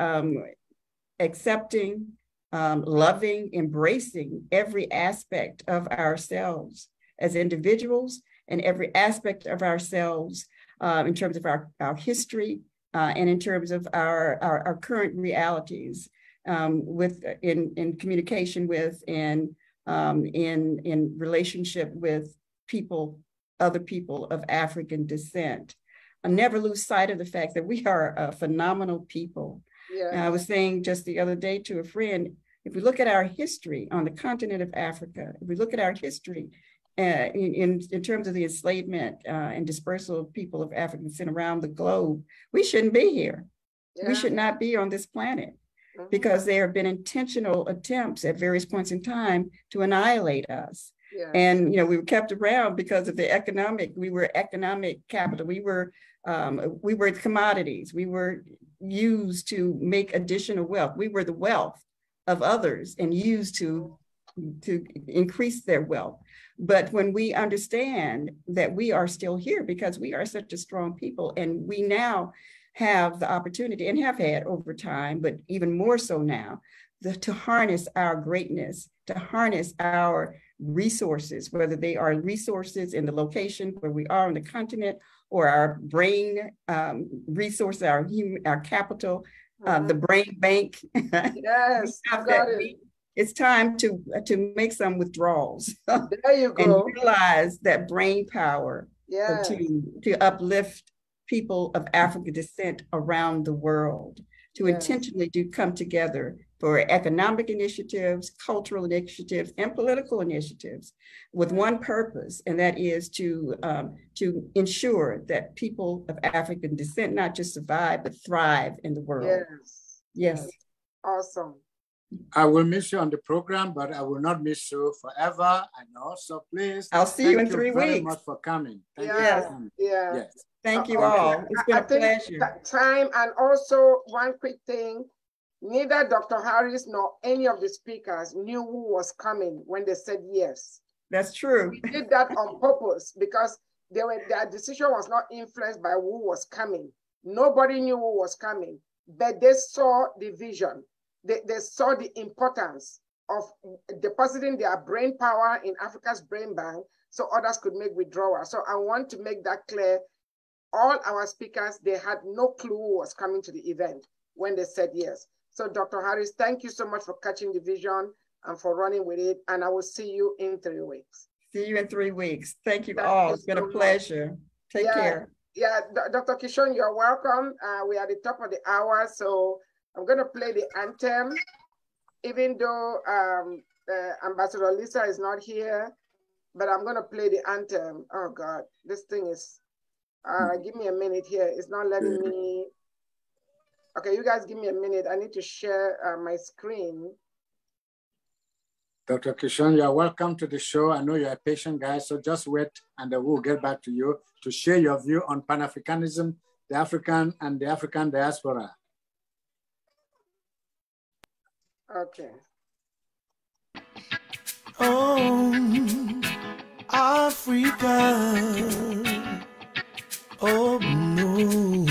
accepting, loving, embracing every aspect of ourselves as individuals and every aspect of ourselves in terms of our history and in terms of our current realities, in communication with and in relationship with people, other people of African descent. I never lose sight of the fact that we are a phenomenal people. Yeah. I was saying just the other day to a friend, if we look at our history on the continent of Africa, if we look at our history in terms of the enslavement and dispersal of people of African descent around the globe, we shouldn't be here. Yeah. We should not be on this planet, because there have been intentional attempts at various points in time to annihilate us. Yes. And we were kept around because of we were economic capital. We were commodities. We were used to make additional wealth. We were the wealth of others and used to increase their wealth. But when we understand that we are still here because we are such a strong people, and we now have the opportunity, and have had over time, but even more so now, to harness our greatness, to harness our resources, whether they are resources in the location where we are on the continent, or our brain resources, our capital, the brain bank. Yes, got it. It's time to make some withdrawals. There you go. And utilize that brain power, yes, to uplift people of African descent around the world, to, yes, intentionally come together for economic initiatives, cultural initiatives, and political initiatives with one purpose, and that is to ensure that people of African descent not just survive, but thrive in the world. Yes. Yes. Awesome. I will miss you on the program, but I will not miss you forever, I know. So please, I'll see you in 3 weeks. Thank you very much for coming. Thank you for coming. Yeah. Yes. Thank you all. It's been a pleasure. Time, and also one quick thing. Neither Dr. Harris nor any of the speakers knew who was coming when they said yes. That's true. We did that on purpose because their decision was not influenced by who was coming. Nobody knew who was coming. but they saw the vision. They saw the importance of depositing their brain power in Africa's brain bank so others could make withdrawal. So I want to make that clear. All our speakers, they had no clue who was coming to the event when they said yes. So Dr. Harris, thank you so much for catching the vision and for running with it. And I will see you in 3 weeks. See you in 3 weeks. Thank you all. It's been a pleasure. Take care. Yeah, Dr. Kishon, you're welcome. We are at the top of the hour, so I'm going to play the anthem, even though Ambassador Lisa is not here, but I'm going to play the anthem. Oh, God, this thing is, give me a minute here. It's not letting me. Okay, you guys give me a minute. I need to share my screen. Dr. Kishon, you're welcome to the show. I know you're a patient guy, so just wait and we'll get back to you to share your view on Pan-Africanism, the African and the African diaspora. Okay. Oh, Africa. Oh, no.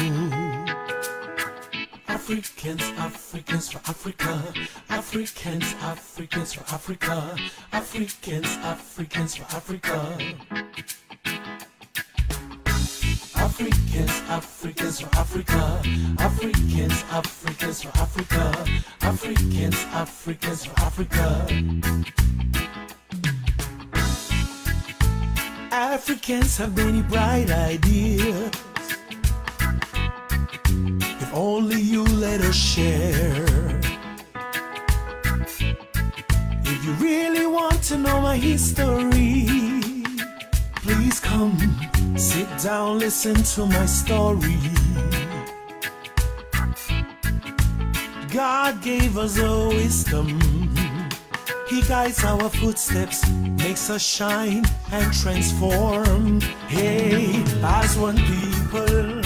Africans, Africans for Africa. Africans, Africans for Africa. Africans, Africans for Africa. Africans, Africans for Africa. Africans, Africans for Africa. Africans, Africans for Africa. Africans have many bright ideas. If only you let us share. If you really want to know my history, please come, sit down, listen to my story. God gave us a wisdom. He guides our footsteps, makes us shine and transform. Hey, as one people,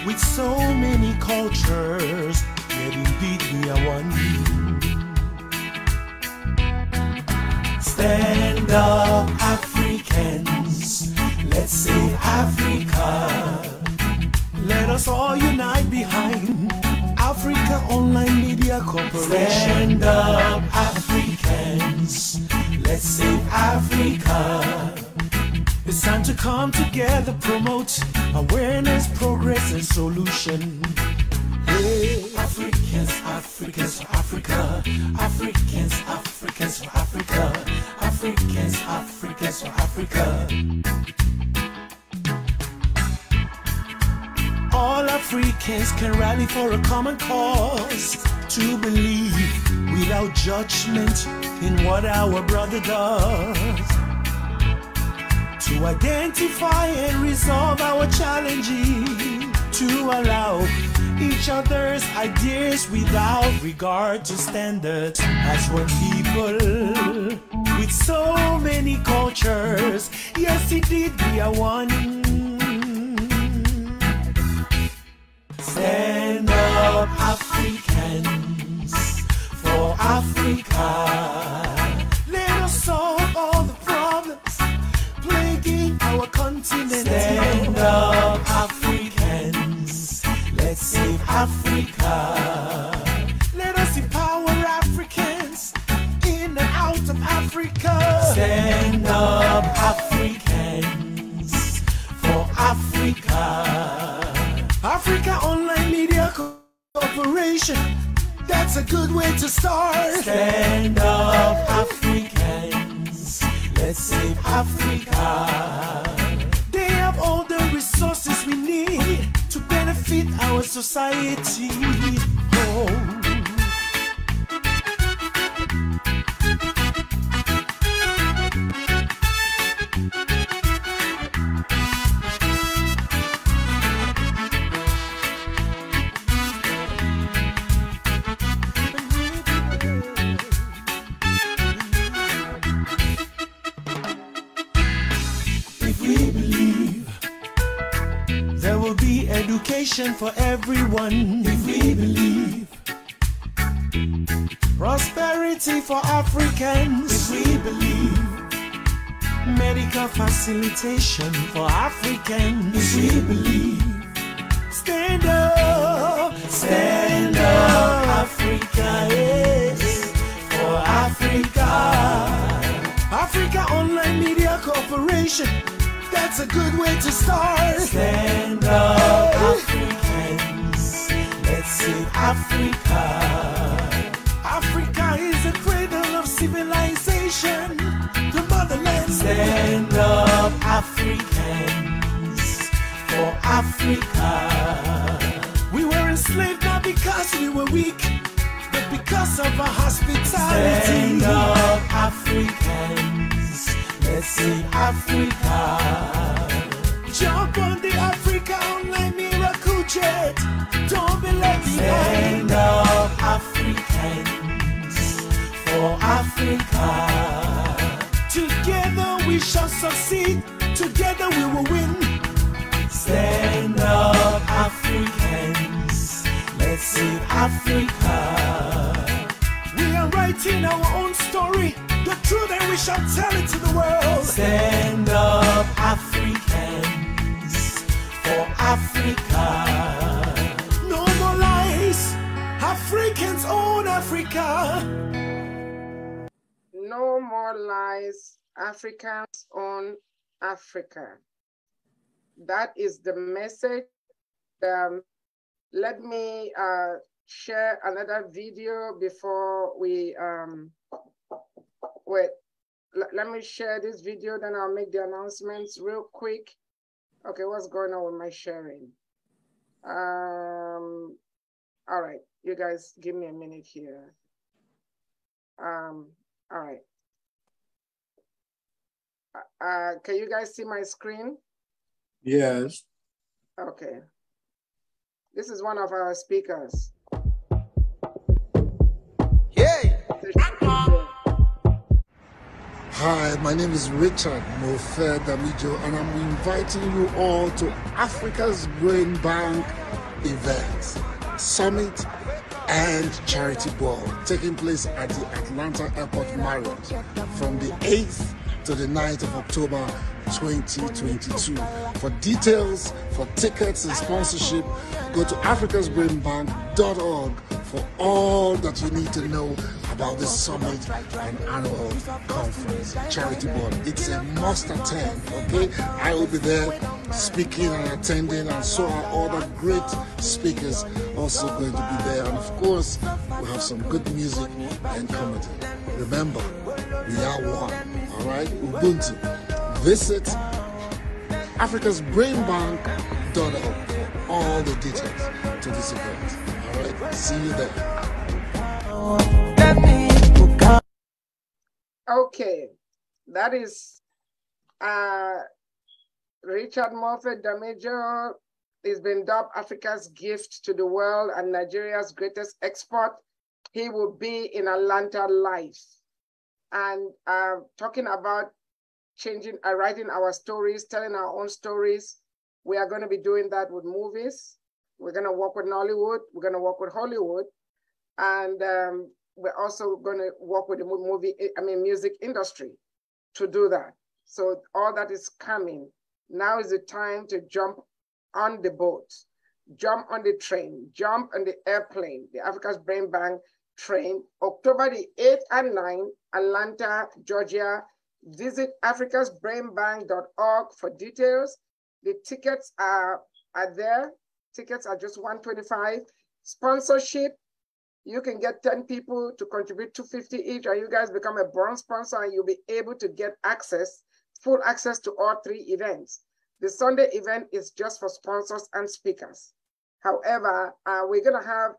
with so many cultures, yet indeed we are one. Stand up, Africans, let's save Africa. Let us all unite behind Africa Online Media Corporation. Stand up, Africans, let's save Africa. It's time to come together, promote awareness, progress, and solution. Hey. Africans, Africans for Africa. Africans, Africans for Africa. Africans, Africans for Africa. All Africans can rally for a common cause, to believe without judgment in what our brother does, to identify and resolve our challenges, to allow each other's ideas without regard to standards. As one people with so many cultures, yes indeed we are one. Stand up, Africans, for Africa. Let us solve all the problems plaguing our continent. Stand up, Africans, let's save Africa. Let us empower Africans in and out of Africa. Stand up, Africans, for Africa. Africa Online Media Corporation, that's a good way to start. Stand up, Africans, let's save Africa. They have all the resources we need to benefit our society. Oh. Education for everyone. If we believe prosperity for Africans, if we believe medical facilitation for Africans, if we believe stand up, stand nation. That's a good way to start. Stand up, Africans. Let's save Africa. Africa is the cradle of civilization, the motherland. Stand up, Africans, for Africa. We were enslaved not because we were weak, but because of our hospitality. Stand up, Africans. Let's save Africa. Jump on the AFRICAONLINE miracle jet. Don't be left behind. Stand up, Africans, for Africa. Together we shall succeed. Together we will win. Stand up, Africans. Let's save Africa. We are writing our own story. The truth, and we shall tell it to the world. Stand up, Africans, for Africa. No more lies. Africans own Africa. No more lies. Africans own Africa. That is the message. Let me share another video before we wait. Let me share this video, then I'll make the announcements real quick. Okay, what's going on with my sharing? All right, you guys give me a minute here. All right. Can you guys see my screen? Yes. Okay. This is one of our speakers. Yay! Hi, my name is Richard Mofe Damijo, and I'm inviting you all to Africa's Brain Bank events, summit and charity ball taking place at the Atlanta Airport Marriott from the 8th to the 9th of October 2022. For details, for tickets and sponsorship, go to africasbrainbank.org for all that you need to know about this summit and annual conference, charity board. It's a must attend, okay? I will be there speaking and attending, and so are other great speakers also going to be there. And of course, we'll have some good music and comedy. Remember, we are one, all right? Ubuntu. Visit africasbrainbank.org for all the details to this event. All right, see you there. Okay, that is Richard Mofe Damijo. He's been dubbed Africa's gift to the world and Nigeria's greatest export. He will be in Atlanta live and talking about changing, writing our stories, telling our own stories. We are going to be doing that with movies. We're going to work with Nollywood. We're going to work with Hollywood. And we're also going to work with the music industry to do that. So all that is coming. Now is the time to jump on the boat, jump on the train, jump on the airplane, the Africa's Brain Bank train, October the 8th and 9th, Atlanta, Georgia. Visit africasbrainbank.org for details. The tickets are there. Tickets are just $125. Sponsorship, you can get 10 people to contribute $250 each, and you guys become a bronze sponsor, and you'll be able to get access, full access to all 3 events. The Sunday event is just for sponsors and speakers. However, we're going to have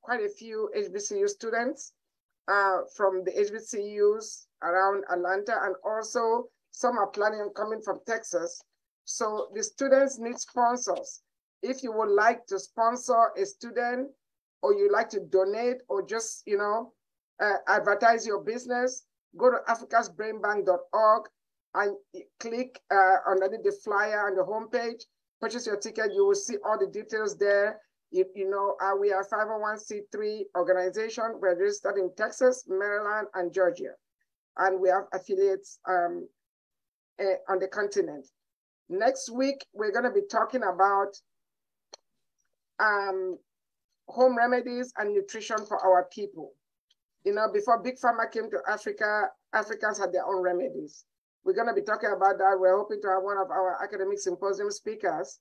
quite a few HBCU students from the HBCUs around Atlanta, and also some are planning on coming from Texas. So the students need sponsors. If you would like to sponsor a student, or you like to donate, or just advertise your business, go to africasbrainbank.org and click underneath the flyer on the homepage, purchase your ticket. You will see all the details there. We are a 501c3 organization. We're registered in Texas, Maryland, and Georgia. And we have affiliates on the continent. Next week, we're going to be talking about home remedies and nutrition for our people. Before Big Pharma came to Africa, Africans had their own remedies. We're going to be talking about that. We're hoping to have one of our academic symposium speakers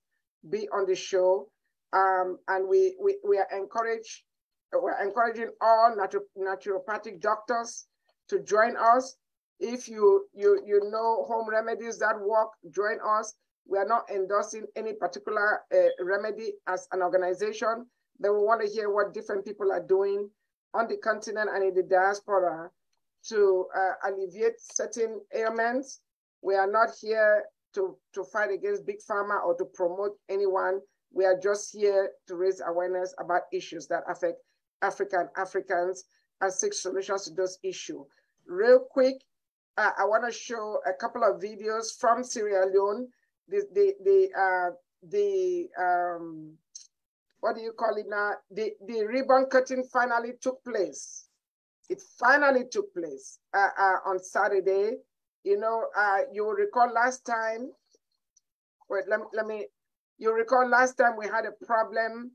be on the show. And we are encouraging all naturopathic doctors to join us. If you know home remedies that work, join us. We are not endorsing any particular remedy as an organization, but we want to hear what different people are doing on the continent and in the diaspora to alleviate certain ailments. We are not here to fight against Big Pharma or to promote anyone. We are just here to raise awareness about issues that affect Africans and seek solutions to those issues. Real quick, I want to show a couple of videos from Sierra Leone. What do you call it now? The ribbon cutting finally took place. It finally took place on Saturday. You know, you will recall last time. Wait, you recall last time we had a problem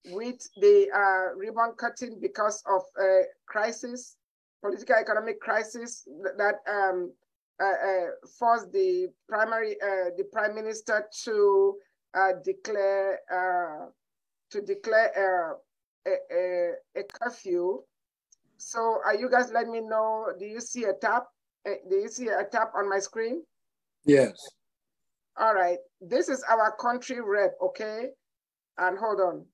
with the ribbon cutting because of a crisis, political economic crisis that forced the Prime Minister to declare a curfew. So you guys let me know, do you see a tap? Do you see a tap on my screen? Yes. All right, this is our country rep, okay? And hold on.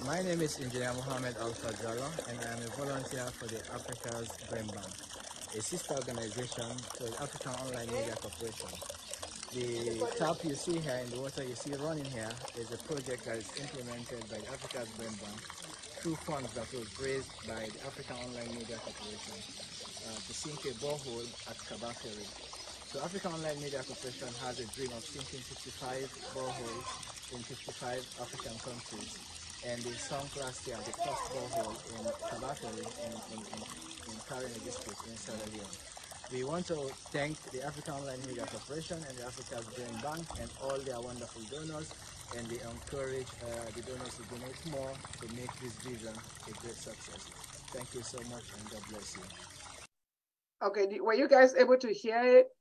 My name is Engineer Mohammed Alpha Jallo, and I am a volunteer for the Africa's Brain Bank, a sister organization to the African Online Media Corporation. The tap you see here and the water you see running here is a project that is implemented by the Africa's Brain Bank through funds that was raised by the African Online Media Corporation to sink a borehole at Kabakari. So African Online Media Corporation has a dream of sinking 55 boreholes in 55 African countries. And they sunk last year the first borehole in Kabakari in Karine district in Sierra Leone. We want to thank the African Online Media Corporation and the Africa's Brain Bank and all their wonderful donors, and they encourage the donors to donate more to make this vision a great success. Thank you so much, and God bless you. Okay, were you guys able to hear it?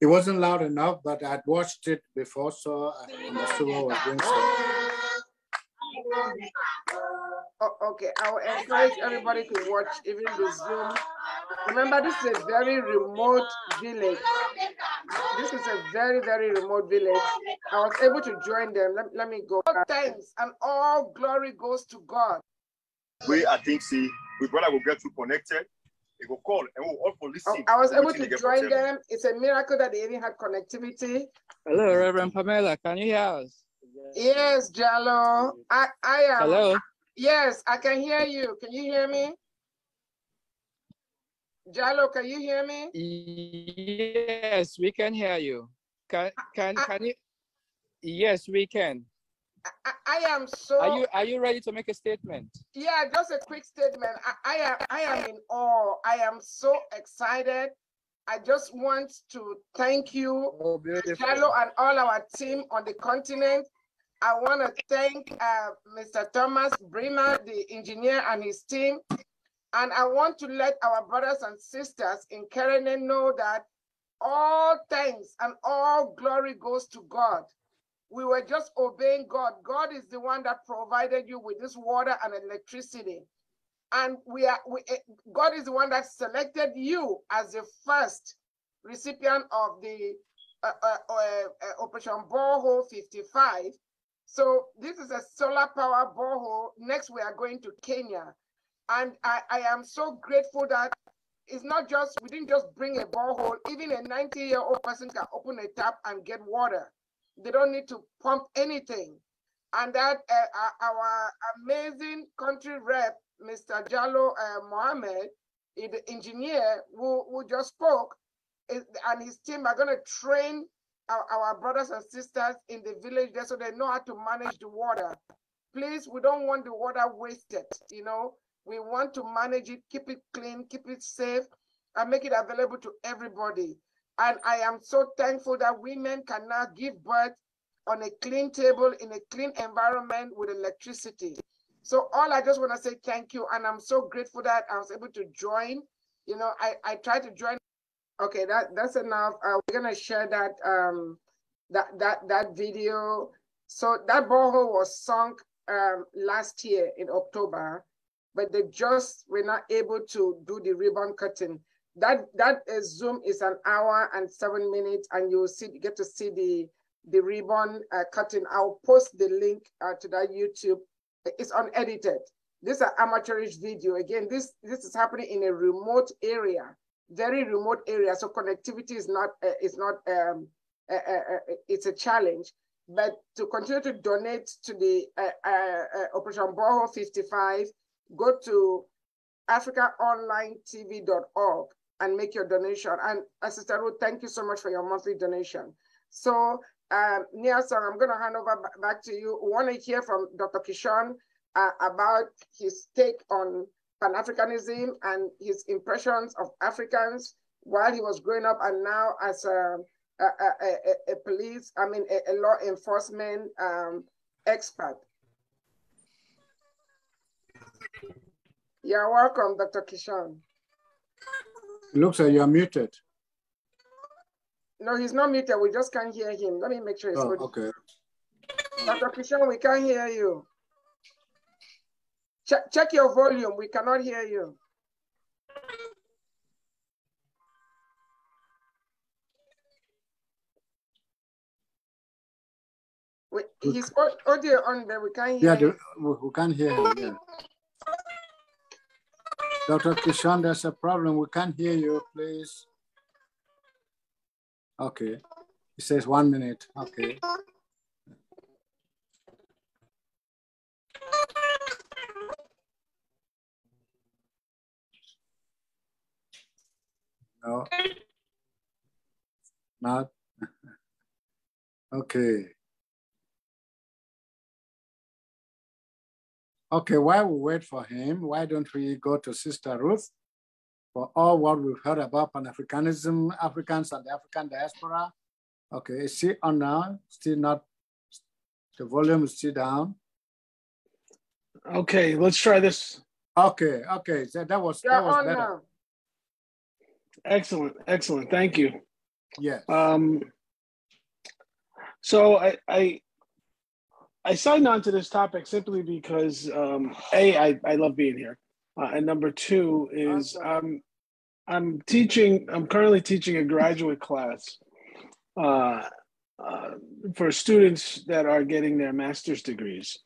It wasn't loud enough, but I'd watched it before, so I understood what was being said. Oh, okay, I will encourage everybody to watch even the Zoom. Remember, this is a very remote village. This is a very, very remote village. I was able to join them. Let me go. All thanks and all glory goes to God. I think, we brother will get you connected. He will call and we'll all for listening. I was able to join them. It's a miracle that they even had connectivity. Hello, Reverend Pamela. Can you hear us? Yes, Jallo. I am. Hello. Yes, I can hear you. Can you hear me? Jallo, can you hear me? Yes, we can hear you. Can you? Yes, we can. I am so. Are you ready to make a statement? Yeah, just a quick statement. I am in awe. I am so excited. I just want to thank you, Jallo, and all our team on the continent. I want to thank Mr. Thomas Bremer, the engineer, and his team. And I want to let our brothers and sisters in Karine know that all thanks and all glory goes to God. We were just obeying God. God is the one that provided you with this water and electricity. And God is the one that selected you as the first recipient of the Operation Borehole 55. So this is a solar power borehole. Next, we are going to Kenya. And I am so grateful that it's not just, we didn't just bring a borehole. Even a 90-year-old person can open a tap and get water. They don't need to pump anything. And that our amazing country rep, Mr. Jallo Mohammed, the engineer who just spoke, and his team are going to train our brothers and sisters in the village there so they know how to manage the water. Please, we don't want the water wasted, you know. We want to manage it, keep it clean, keep it safe, and make it available to everybody. And I am so thankful that women can now give birth on a clean table, in a clean environment with electricity. So all I just want to say thank you, and I'm so grateful that I was able to join. You know, I tried to join. Okay, that's enough. We're gonna share that that video. So that borehole was sunk last year in October, but they just were not able to do the ribbon cutting. That Zoom is an hour and 7 minutes, and you will get to see the ribbon cutting. I'll post the link to that YouTube. It's unedited. This is an amateurish video. Again, this is happening in a remote area, very remote area. So connectivity is not it's a challenge. But to continue to donate to the Operation Borehole 55, go to AFRICAOnlinetv.org and make your donation. And Sister Ruth, thank you so much for your monthly donation. So Nielsen, I'm going to hand over back to you. We want to hear from Dr. Kishon about his take on Pan-Africanism and his impressions of Africans while he was growing up and now as a law enforcement expert. You're welcome, Dr. Kishon. Looks like you're muted. No, he's not muted. We just can't hear him. Let me make sure it's good. Okay. Dr. Kishon, we can't hear you. Check your volume. We cannot hear you. His audio on there. We can't hear him. We can't hear him. Yeah. Dr. Kishon, there's a problem. We can't hear you, please. Okay. It says 1 minute. Okay. No. Not. Okay. Okay, while we wait for him, why don't we go to Sister Ruth for all what we've heard about Pan-Africanism, Africans and the African diaspora. Okay, is she on now? Still not, the volume is still down. Okay, let's try this. Okay, so that was better. Now. Excellent, thank you. Yes. So I signed on to this topic simply because I love being here, and number two is awesome. I'm currently teaching a graduate class for students that are getting their master's degrees,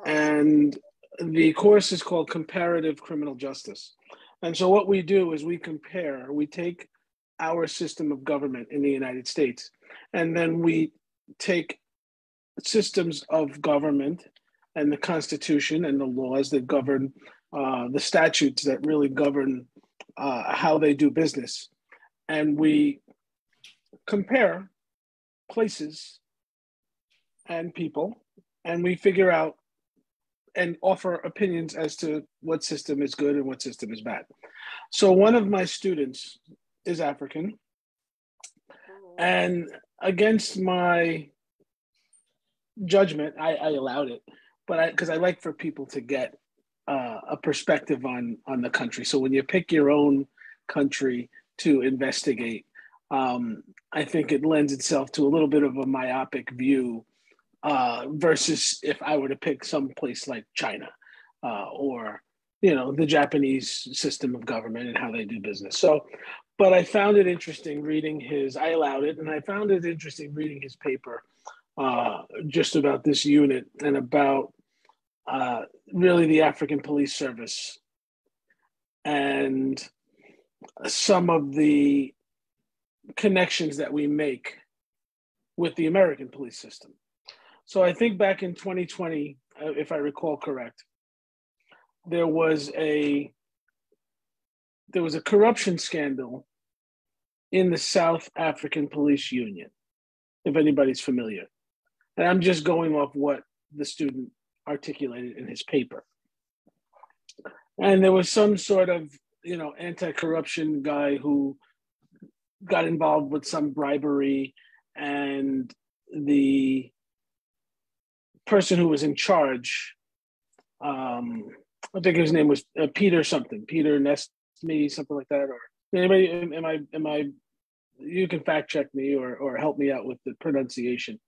and the course is called Comparative Criminal Justice. And so what we do is we take our system of government in the United States, and then we take systems of government and the Constitution and the laws that govern the statutes that really govern how they do business. And we compare places and people, and we figure out and offer opinions as to what system is good and what system is bad. So one of my students is African, and against my judgment, I allowed it, but because I like for people to get a perspective on the country. So when you pick your own country to investigate, I think it lends itself to a little bit of a myopic view versus if I were to pick some place like China or the Japanese system of government and how they do business. So, but I found it interesting reading I allowed it, and I found it interesting reading his paper just about this unit and about really the African Police Service and some of the connections that we make with the American police system. So I think back in 2020, if I recall correct, there was a corruption scandal in the South African Police Union, if anybody's familiar. And I'm just going off what the student articulated in his paper. And there was some sort of, anti-corruption guy who got involved with some bribery, and the person who was in charge, I think his name was Peter something, Peter Nestme, something like that. Or anybody, am I? You can fact check me or help me out with the pronunciation.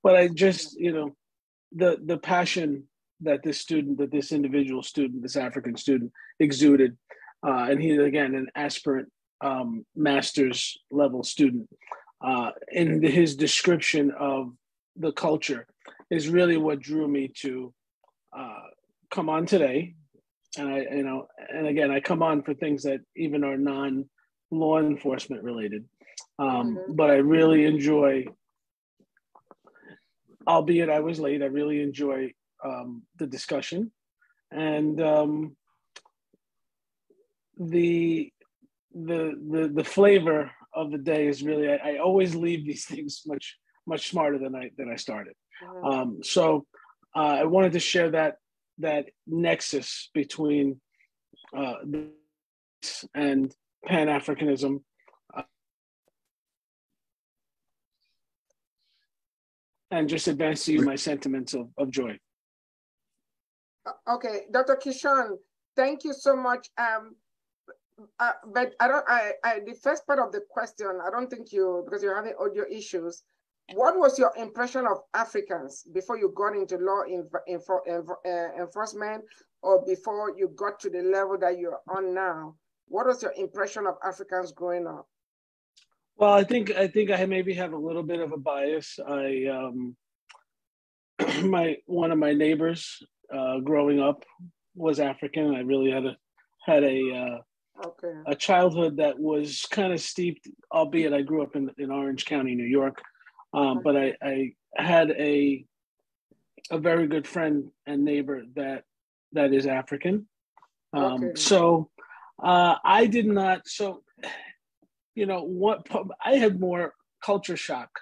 But I just, the passion that this individual student, this African student exuded, and he's again an aspirant master's level student, in his description of the culture is really what drew me to come on today. And and again, I come on for things that even are non-law enforcement related. But I really enjoy, albeit I was late, I really enjoy the discussion. And the flavor of the day is really, I always leave these things much smarter than I started. So I wanted to share that nexus between this and Pan-Africanism. And just advance to you my sentiments of joy. Okay, Dr. Kishan, thank you so much. But the first part of the question, I don't think because you're having audio issues. What was your impression of Africans before you got into law enforcement, or before you got to the level that you're on now? What was your impression of Africans growing up? Well, I think I maybe have a little bit of a bias. One of my neighbors growing up was African. I really had a childhood that was kind of steeped, albeit I grew up in Orange County, New York. But I had a very good friend and neighbor that is African. So I did not. So I had more culture shock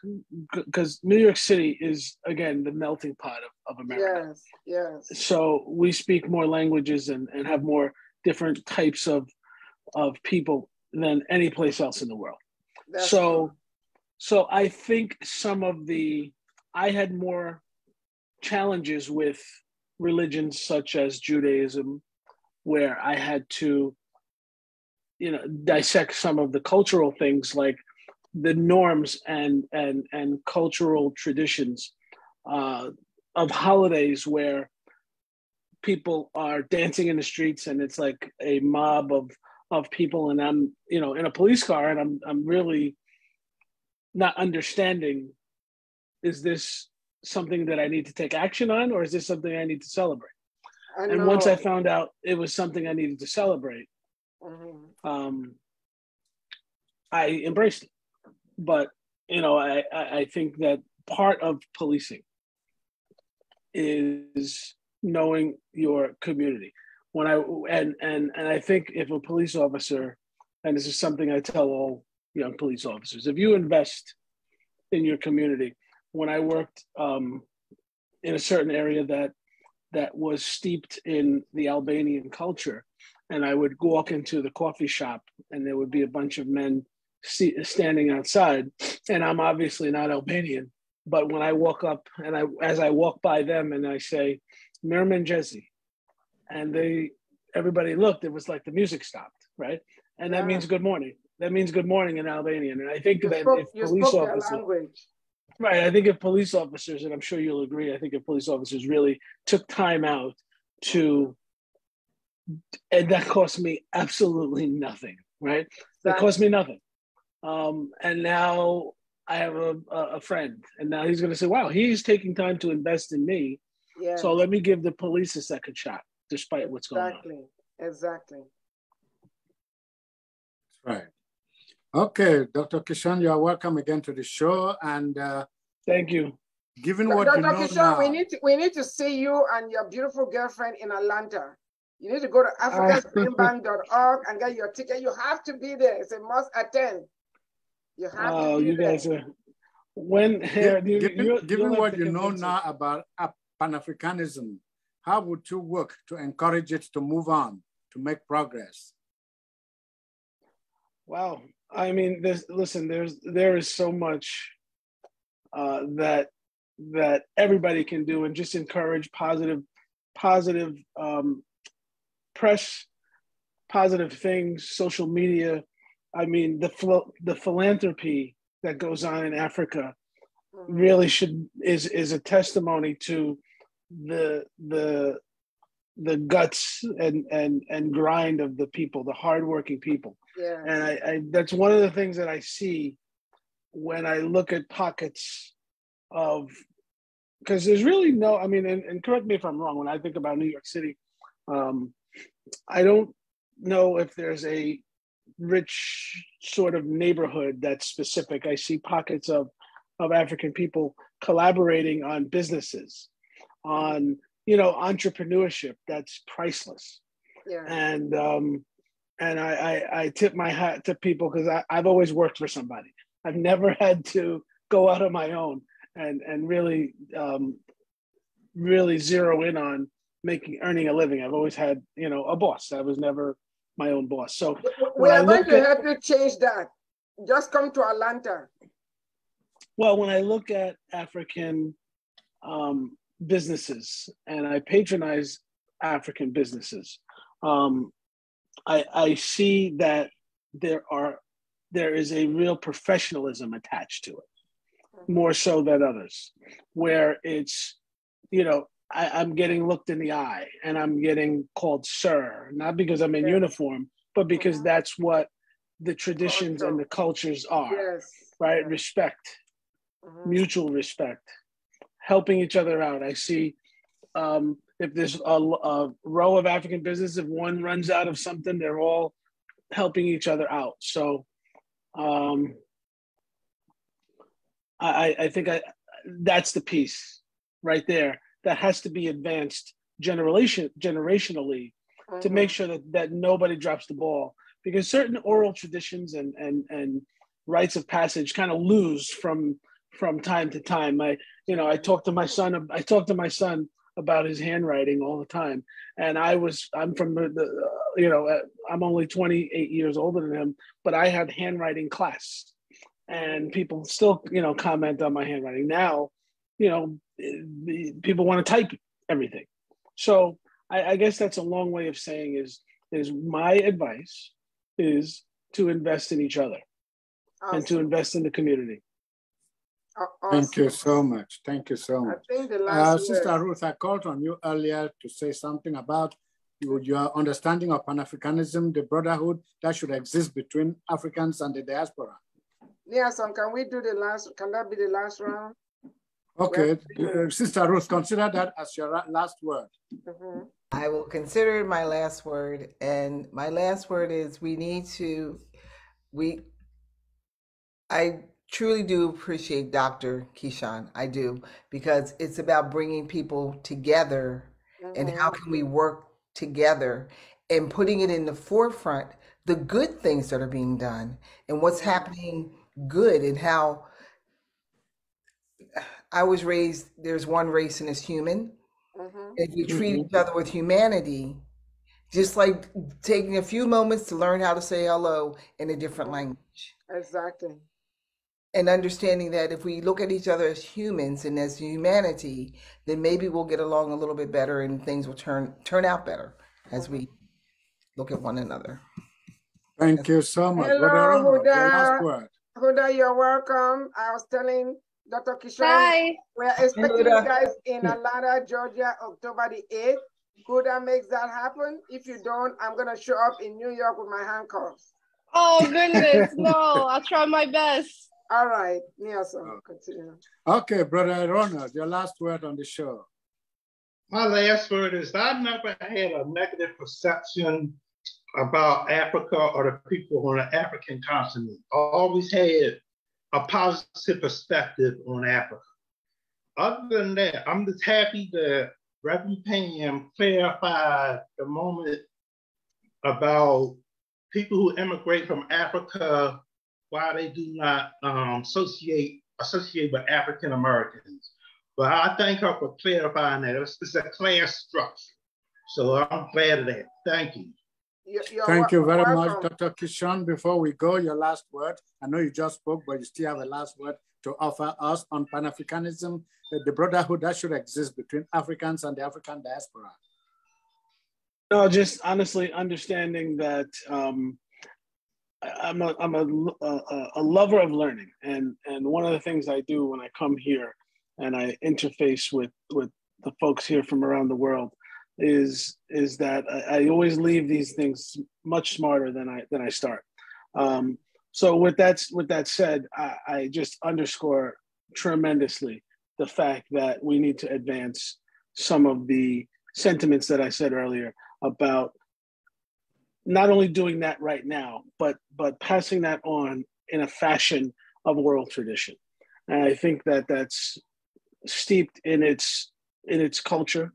because New York City is, again, the melting pot of America. Yes. So we speak more languages and have more different types of people than any place else in the world. So I think I had more challenges with religions such as Judaism, where I had to dissect some of the cultural things, like the norms and cultural traditions of holidays where people are dancing in the streets and it's like a mob of people, and I'm in a police car, and I'm really not understanding, is this something that I need to take action on, or is this something I need to celebrate? And once I found out it was something I needed to celebrate, I embraced it. But I think that part of policing is knowing your community. And I think if a police officer, and this is something I tell all young police officers, if you invest in your community. When I worked in a certain area that was steeped in the Albanian culture, and I would walk into the coffee shop and there would be a bunch of men standing outside, and I'm obviously not Albanian, but when I walk up and as I walk by them and I say, Mirman Jezi, and everybody looked, it was like the music stopped, right? And that means good morning. That means good morning in Albanian. And I think if police officers, right, I think if police officers, and I'm sure you'll agree, I think if police officers really took time out to, and that cost me absolutely nothing, right? That cost me nothing. And now I have a friend, and now he's going to say, wow, he's taking time to invest in me. Yeah. So let me give the police a second shot, despite what's going on. Exactly. Right. Okay, Dr. Kishan, you are welcome again to the show. And thank you. Given what Dr. you know Kishan, now, we need to see you and your beautiful girlfriend in Atlanta. You need to go to africasgreenbank.org and get your ticket. You have to be there. It's a must attend. You have to be you there. Guys are, given what you know now about Pan-Africanism, how would you work to encourage it to move on, to make progress? Wow. I mean, there is so much that that everybody can do, and just encourage positive press, positive things, social media. I mean, the philanthropy that goes on in Africa really is a testimony to the guts and grind of the people, the hardworking people. Yeah. And I that's one of the things that I see when I look at pockets of, because there's really no, I mean, and correct me if I'm wrong, when I think about New York City, I don't know if there's a rich sort of neighborhood that's specific. I see pockets of African people collaborating on businesses, on, you know, entrepreneurship that's priceless. Yeah. And I tip my hat to people, because I've always worked for somebody. I've never had to go out on my own and really zero in on earning a living. I've always had, you know, a boss. I was never my own boss. So we are going to help you change that. Just come to Atlanta. Well, when I look at African businesses, and I patronize African businesses, I see that there is a real professionalism attached to it, more so than others, where it's, you know, I'm getting looked in the eye and I'm getting called sir, not because I'm in uniform, but because that's what the traditions and the cultures are, right? Respect, mutual respect, helping each other out. I see if there's a row of African business, if one runs out of something, they're all helping each other out. So I think that's the piece right there that has to be advanced generationally to make sure that nobody drops the ball, because certain oral traditions and rites of passage kind of lose from time to time. I talk to my son about his handwriting all the time, and I'm from I'm only 28 years older than him, but I had handwriting class, and people still, you know, comment on my handwriting. Now, you know, people want to type everything. So I guess that's a long way of saying is my advice is to invest in each other and to invest in the community. Awesome. Thank you so much. Thank you so much. I think the last Sister Ruth, I called on you earlier to say something about your understanding of Pan-Africanism, the brotherhood that should exist between Africans and the diaspora. Yeah, so can that be the last round? Okay, Sister Ruth, consider that as your last word. I will consider it my last word, and my last word is I truly do appreciate Dr. Keyshawn. I do, because it's about bringing people together and how can we work together and putting it in the forefront, the good things that are being done and what's happening good, and how I was raised, there's one race and it's human. If we treat each other with humanity, just like taking a few moments to learn how to say hello in a different language. Exactly. And understanding that if we look at each other as humans and as humanity, then maybe we'll get along a little bit better and things will turn out better as we look at one another. Thank you so much. Hello, Huda. Your last word. Huda, you're welcome. I was telling Dr. Keyshawn, we're expecting you guys in Atlanta, Georgia, October the 8th. Huda makes that happen. If you don't, I'm going to show up in New York with my handcuffs. Oh, goodness. No, I'll try my best. All right. Nielsen, continue. Okay, Brother Ronald, your last word on the show. My last word is I never had a negative perception about Africa or the people on the African continent. I always had a positive perspective on Africa. Other than that, I'm just happy that Reverend Pam clarified the moment about people who immigrate from Africa, why they do not associate with African Americans. But I thank her for clarifying that. It's a class structure. So I'm glad of that. Thank you. Thank you very much, Dr. Kishon. Before we go, your last word. I know you just spoke, but you still have a last word to offer us on Pan-Africanism, the brotherhood that should exist between Africans and the African diaspora. No, just honestly understanding that I'm a lover of learning, and one of the things I do when I come here and I interface with the folks here from around the world is that I always leave these things much smarter than I start. So with that said, I just underscore tremendously the fact that we need to advance some of the sentiments that I said earlier about not only doing that right now, but passing that on in a fashion of world tradition. And I think that that's steeped in its culture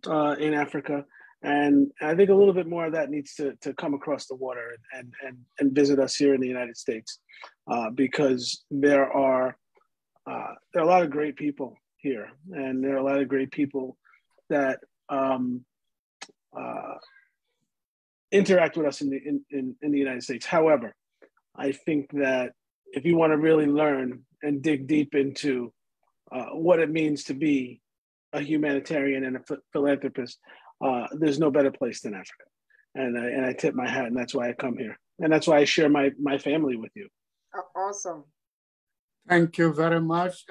in Africa. And I think a little bit more of that needs to come across the water and visit us here in the United States, because there are a lot of great people here, and there are a lot of great people that interact with us in the United States. However, I think that if you want to really learn and dig deep into what it means to be a humanitarian and a philanthropist, there's no better place than Africa. And I tip my hat, and that's why I come here. And that's why I share my family with you. Awesome. Thank you very much,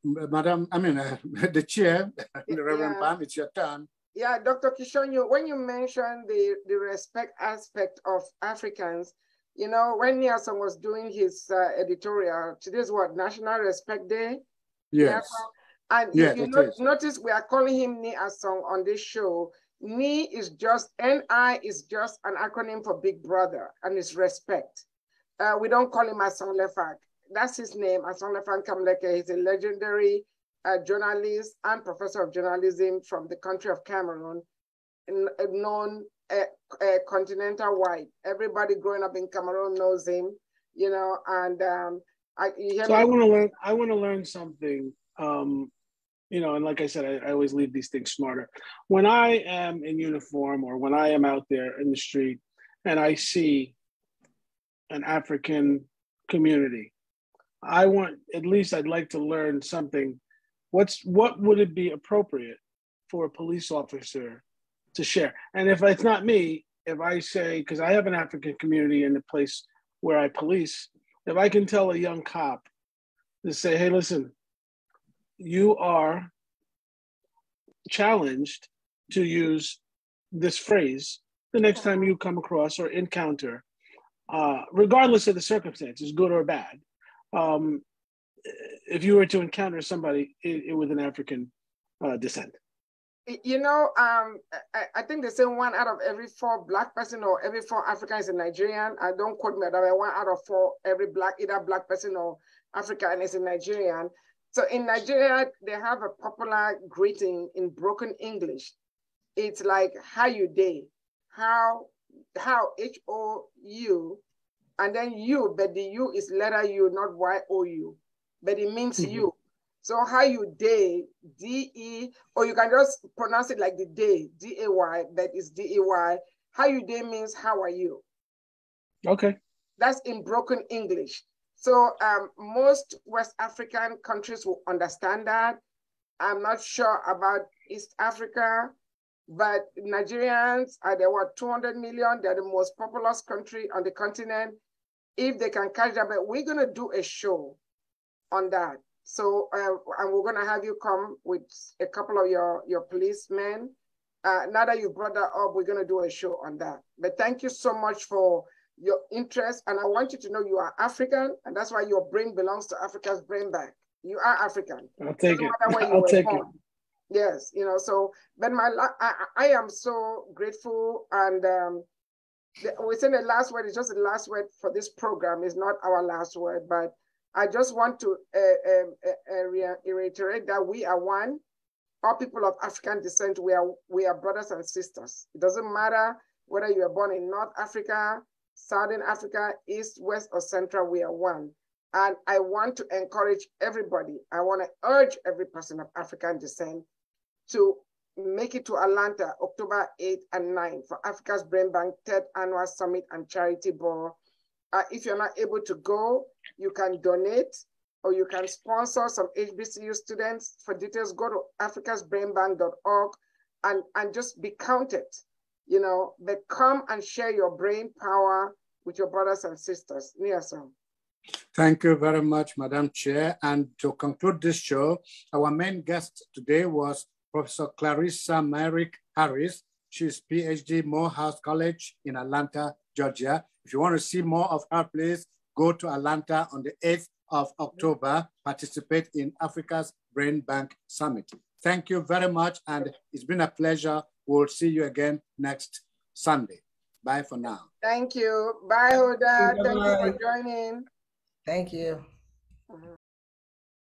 Madam, the chair, the Reverend Pam, it's your turn. Yeah, Dr. Kishon, when you mentioned the respect aspect of Africans, you know, when Nielsen was doing his editorial, today's what, National Respect Day? Yes. And you notice we are calling him Ni Asong on this show. Ni is just, N-I is just an acronym for Big Brother, and it's respect. We don't call him Asonglefac. That's his name, Asonglefac Nkemleke. He's a legendary journalist and professor of journalism from the country of Cameroon, known continental wide. Everybody growing up in Cameroon knows him, you know, and I want to learn something, you know, and like I said, I always leave these things smarter. When I am in uniform or when I am out there in the street and I see an African community, I'd like to learn something. What would it be appropriate for a police officer to share? And if it's not me, if I say, because I have an African community in the place where I police, if I can tell a young cop to say, hey, listen, you are challenged to use this phrase the next time you come across or encounter, regardless of the circumstances, good or bad. If you were to encounter somebody with an African descent? You know, I think they say 1 out of every 4 Black person or every 4 Africans is a Nigerian. I don't quote me that way. 1 out of 4 every either Black person or African is a Nigerian. So in Nigeria, they have a popular greeting in broken English. It's like, how you day, how H-O-U, and then you, but the U is letter U, not Y-O-U. But it means you. So how you day, D-E, or you can just pronounce it like the day, D-A-Y, but it's D-E-Y. How you day means how are you? Okay. That's in broken English. So most West African countries will understand that. I'm not sure about East Africa, but Nigerians are there, 200 million? They're the most populous country on the continent. If they can catch that, but we're gonna do a show on that. So, and we're gonna have you come with a couple of your policemen. Now that you brought that up, we're gonna do a show on that. But thank you so much for your interest. And I want you to know you are African, and that's why your brain belongs to Africa's brain bank. You are African. I'll take it. I'll take it. Yes, you know, so, but I am so grateful, and we say the last word is just the last word for this program. It's not our last word, but I just want to reiterate that we are one. All people of African descent, we are brothers and sisters. It doesn't matter whether you are born in North Africa, Southern Africa, East, West, or Central, we are one. And I want to encourage everybody. I want to urge every person of African descent to make it to Atlanta, October 8th and 9th for Africa's Brain Bank 3rd Annual Summit and Charity Ball. If you're not able to go, you can donate or you can sponsor some HBCU students. For details, go to africasbrainbank.org and just be counted, you know, but come and share your brain power with your brothers and sisters. Niason. Thank you very much, Madam Chair. And to conclude this show, our main guest today was Professor Clarissa Myrick Harris. She's PhD Morehouse College in Atlanta, Georgia. If you want to see more of her, please go to Atlanta on the 8th of October, participate in Africa's Brain Bank Summit. Thank you very much, and it's been a pleasure. We'll see you again next Sunday. Bye for now. Thank you. Bye, Hoda. Thank you for joining. Thank you.